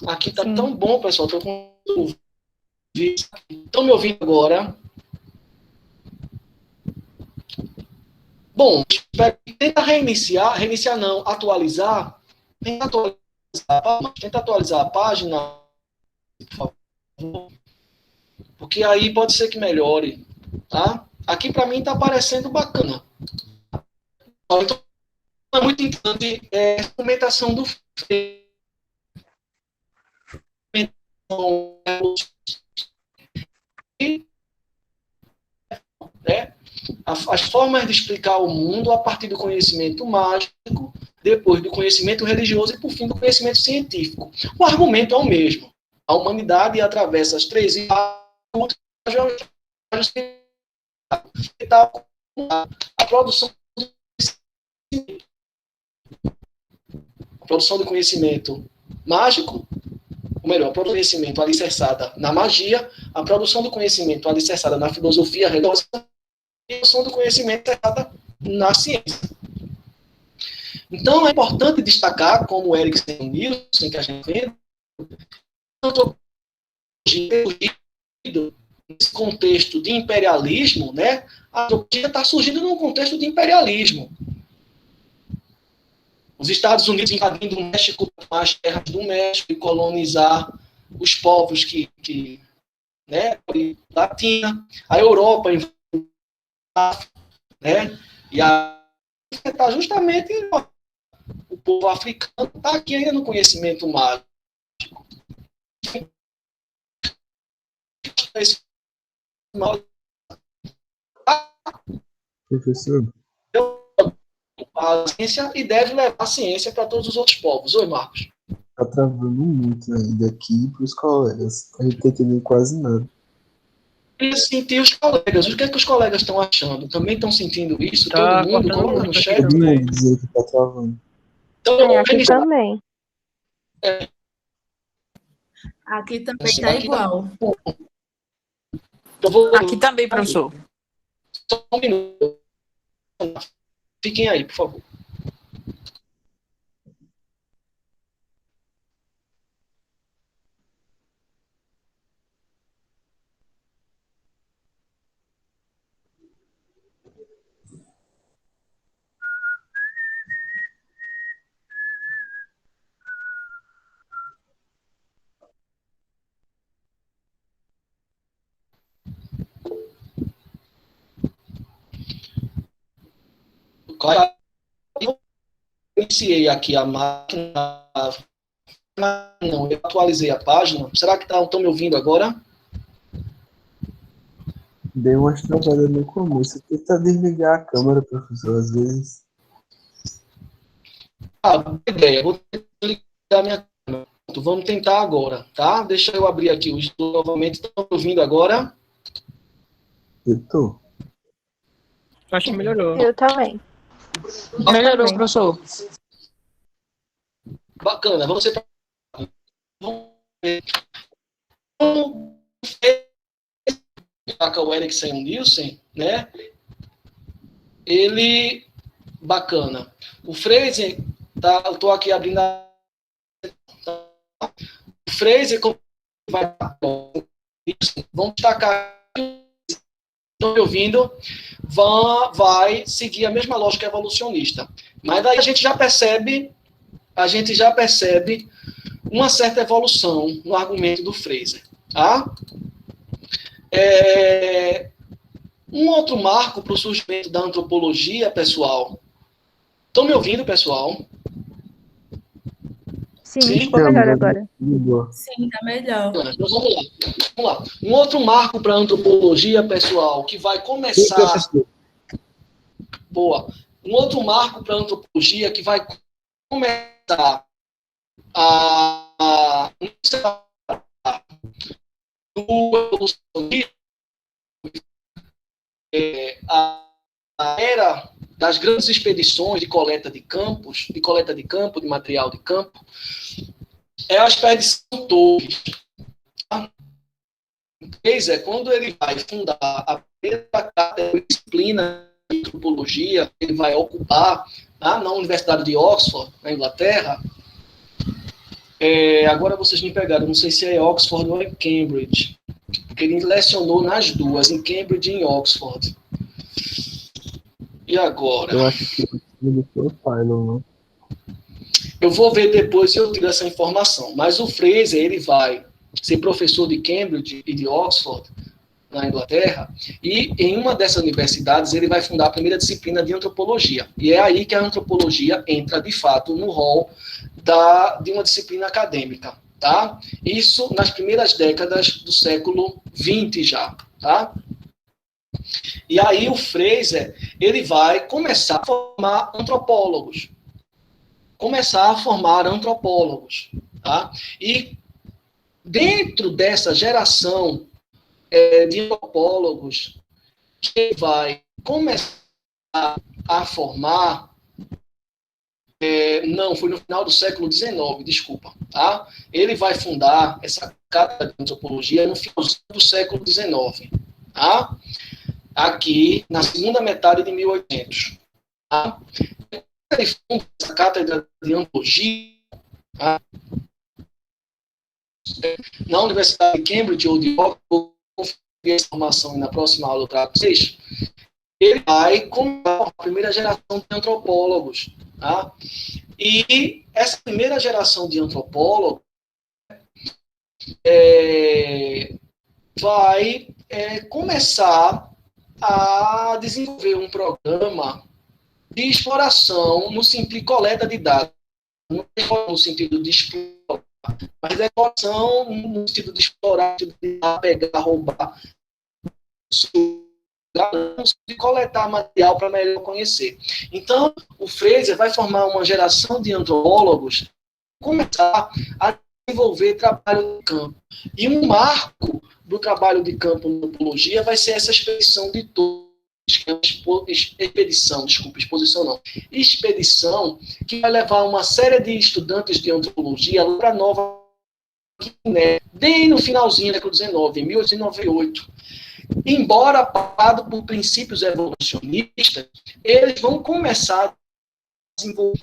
Aqui tá tão bom, pessoal. Tô com... Estão me ouvindo agora? Bom, tenta reiniciar não, atualizar. Tenta atualizar a página, por favor. Porque aí pode ser que melhore, tá? Aqui para mim tá parecendo bacana. Então, é muito importante a documentação do né? As formas de explicar o mundo a partir do conhecimento mágico, depois do conhecimento religioso e, por fim, do conhecimento científico. O argumento é o mesmo. A humanidade atravessa as 3 a produção do conhecimento mágico, ou melhor, a produção do conhecimento alicerçada na magia, a produção do conhecimento alicerçada na filosofia religiosa e a produção do conhecimento alicerçada na ciência. Então, é importante destacar, como o Erikson e o Nielsen, que a gente vê, nesse contexto de imperialismo, né, a antropologia está surgindo num contexto de imperialismo. Os Estados Unidos invadindo o México, as terras do México e colonizar os povos né, latina, a Europa, né, e está justamente o povo africano está aqui ainda no conhecimento mágico. Professor? A ciência e deve levar a ciência para todos os outros povos. Oi, Marcos. Tá travando muito ainda aqui para os colegas. A gente tá entendendo quase nada. queria sentir os colegas. O que é que os colegas estão achando? Também estão sentindo isso? Tá Todo mundo? cortando Coloca no muito aqui chat. também. Quer dizer que tá travando. Então, eu vou Aqui iniciar. também. Aqui também Assim, tá aqui tá igual. bom. Eu vou Aqui também, professor. só um minuto. Fiquem aí, por favor. Eu iniciei aqui a máquina. Não, eu atualizei a página. Será que estão me ouvindo agora? Dei umas travadas no começo. Tenta desligar a câmera, professor, às vezes. Boa ideia. Vou ligar minha câmera. Vamos tentar agora, tá? Deixa eu abrir aqui o estudo novamente. Estão me ouvindo agora? Eu tô. Acho que melhorou. Eu também. Melhorou, professor. Bacana. Vamos ver. Como o Eriksen Nielsen, né? Ele, bacana. O Fraser, tá, eu estou aqui abrindo a... O Fraser, como vai... Vamos destacar, estão me ouvindo, vai seguir a mesma lógica evolucionista. Mas daí a gente já percebe uma certa evolução no argumento do Fraser. Tá? Um outro marco para o surgimento da antropologia, pessoal. Estão me ouvindo, pessoal? Sim, Sim? ficou melhor agora. Sim, tá melhor. Então, vamos lá. Um outro marco para a antropologia, pessoal, que vai começar... Boa. Um outro marco para a antropologia que vai começar do evolucionismo, a era das grandes expedições de coleta de campo, de material de campo, é a expedição Torres. Quando ele vai fundar a primeira disciplina de antropologia, ele vai ocupar na Universidade de Oxford, na Inglaterra. Agora vocês me pegaram, não sei se é Oxford ou é Cambridge, porque ele lecionou nas duas, em Cambridge e em Oxford. E agora? Eu acho que ele foi o Pylon, não? Eu vou ver depois se eu tiro essa informação. Mas o Fraser, ele vai ser professor de Cambridge e de Oxford, na Inglaterra, e em uma dessas universidades ele vai fundar a primeira disciplina de antropologia. E é aí que a antropologia entra, de fato, no rol de uma disciplina acadêmica. Tá? Isso nas primeiras décadas do século XX já. Tá? E aí o Fraser, ele vai começar a formar antropólogos. Tá? E dentro dessa geração de antropólogos que vai começar a formar, não, foi no final do século XIX, desculpa, tá? Ele vai fundar essa cátedra de antropologia no final do século XIX, tá? Aqui, na segunda metade de 1800. Tá? Ele funda essa cátedra de antropologia, tá? Na Universidade de Cambridge ou de Oxford, vou conferir essa informação e na próxima aula eu trago para vocês. Ele vai começar a primeira geração de antropólogos. Tá? E essa primeira geração de antropólogos vai começar a desenvolver um programa de exploração no sentido de coleta de dados, não no sentido de explorar, mas de exploração no sentido de explorar, de pegar, roubar, de coletar material para melhor conhecer. Então, o Fraser vai formar uma geração de antropólogos, começar a desenvolver trabalho de campo. E um marco do trabalho de campo na antropologia vai ser essa expedição de todos, que é uma expedição que vai levar uma série de estudantes de antropologia para a Nova Guiné, bem no finalzinho do século XIX, em 1898. Embora parado por princípios evolucionistas, eles vão começar a desenvolver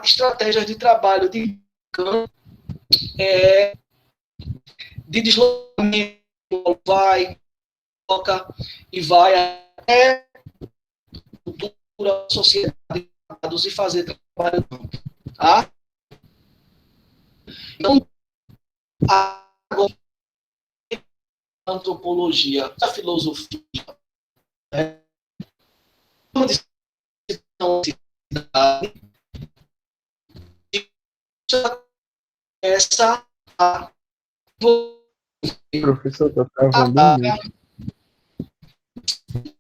estratégias de trabalho de campo, de deslocamento, vai, toca e vai até cultura, sociedade e fazer trabalho de campo. Tá? Então, a antropologia, a filosofia, né? Essa Professor, tá travando muito.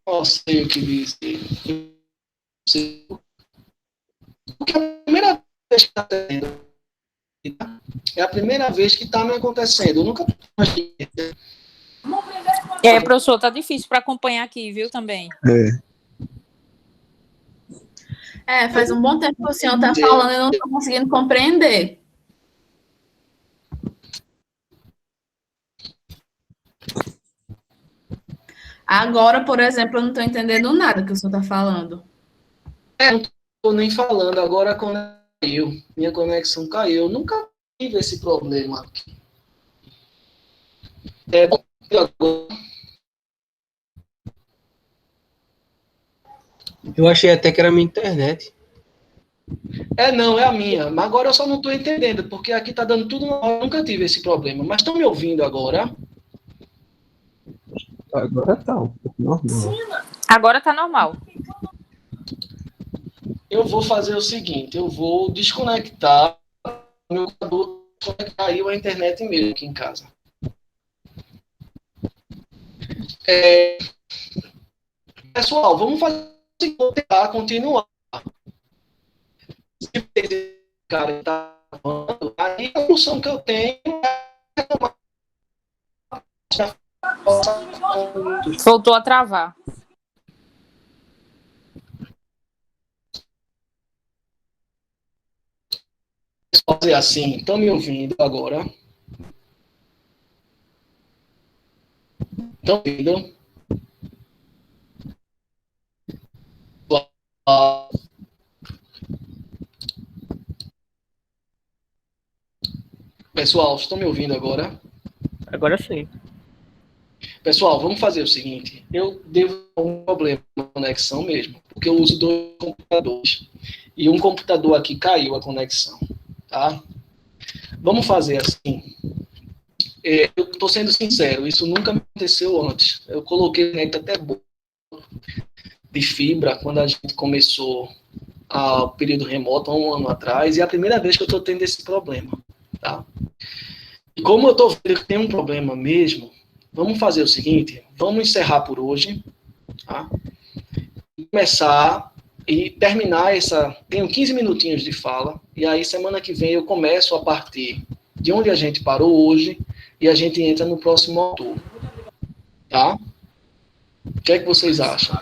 Não sei o que dizer. Porque é a primeira vez que está acontecendo. É a primeira vez que está me acontecendo. Eu nunca imaginei. Professor, tá difícil para acompanhar aqui, viu, também. Faz um bom tempo que o senhor está falando e eu não estou conseguindo compreender. Agora, por exemplo, eu não estou entendendo nada que o senhor está falando. Não estou nem falando. Agora caiu. Minha conexão caiu. Eu nunca tive esse problema aqui. Eu achei até que era minha internet. Não, é a minha. Mas agora eu só não estou entendendo, porque aqui está dando tudo. Eu nunca tive esse problema. Mas estão me ouvindo agora? Agora tá um pouco normal. Agora tá normal. Eu vou fazer o seguinte, eu vou desconectar o meu computador, conectar aí a internet mesmo aqui em casa. Pessoal, vamos fazer vou tentar continuar. Se esse cara está falando, aí a solução que eu tenho é Voltou a travar. fazer assim. Estão me ouvindo agora? Estão ouvindo? Pessoal, estão me ouvindo agora? Agora sim. Pessoal, vamos fazer o seguinte. Eu devo ter um problema na conexão mesmo, porque eu uso 2 computadores. E um computador aqui caiu a conexão. Tá? Vamos fazer assim. Eu estou sendo sincero, isso nunca me aconteceu antes. Eu coloquei o net até bom de fibra quando a gente começou o período remoto, há um ano atrás, e é a primeira vez que eu estou tendo esse problema. Tá? E como eu estou vendo que tem um problema mesmo, vamos fazer o seguinte, vamos encerrar por hoje, tá? E começar e terminar essa... Tenho 15 minutinhos de fala, e aí semana que vem eu começo a partir de onde a gente parou hoje, e a gente entra no próximo autor. Tá? O que é que vocês acham?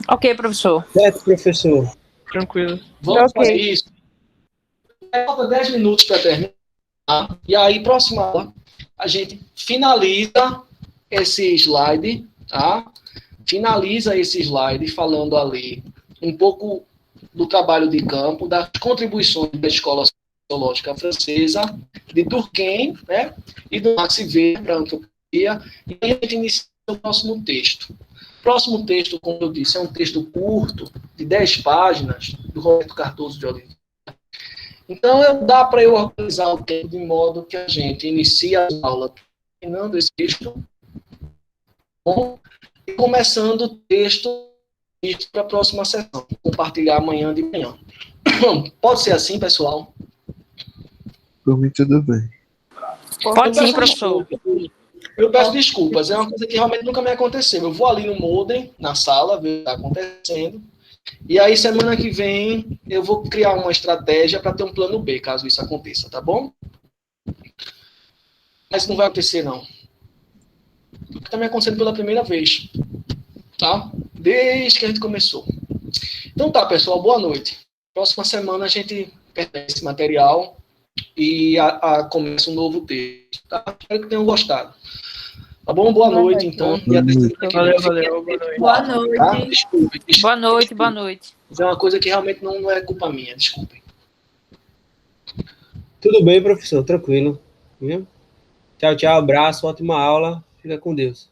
Ok, professor. Certo, professor. Tranquilo. Vamos fazer isso. Falta 10 minutos para terminar. E aí, próxima aula, a gente finaliza esse slide, tá? Finaliza esse slide falando ali um pouco do trabalho de campo, das contribuições da Escola Sociológica Francesa, de Durkheim, né? E do Max Weber para a antropologia. E aí a gente inicia o próximo texto. O próximo texto, como eu disse, é um texto curto, de 10 páginas, do Roberto Cardoso de Oliveira. Então, dá para eu organizar o tempo de modo que a gente inicia a aula terminando esse texto e começando o texto para a próxima sessão. Compartilhar amanhã de manhã. Pode ser assim, pessoal? Por mim, tudo bem. Pode sim, professor. Eu peço desculpas, é uma coisa que realmente nunca me aconteceu. Eu vou ali no modem, na sala, ver o que está acontecendo. E aí, semana que vem, eu vou criar uma estratégia para ter um plano B, caso isso aconteça, tá bom? Mas não vai acontecer, não. Está me acontecendo pela primeira vez. Tá? Desde que a gente começou. Então tá, pessoal, boa noite. Próxima semana a gente pega esse material e começa um novo texto. Tá? Espero que tenham gostado. Tá bom? Boa noite, então. E até semana que vem. Valeu, boa noite. Boa noite. Tá? Desculpe. Boa noite, boa noite. Mas é uma coisa que realmente não é culpa minha, desculpem. Tudo bem, professor, tranquilo. Viu? Tchau, tchau, abraço, ótima aula. Fica com Deus.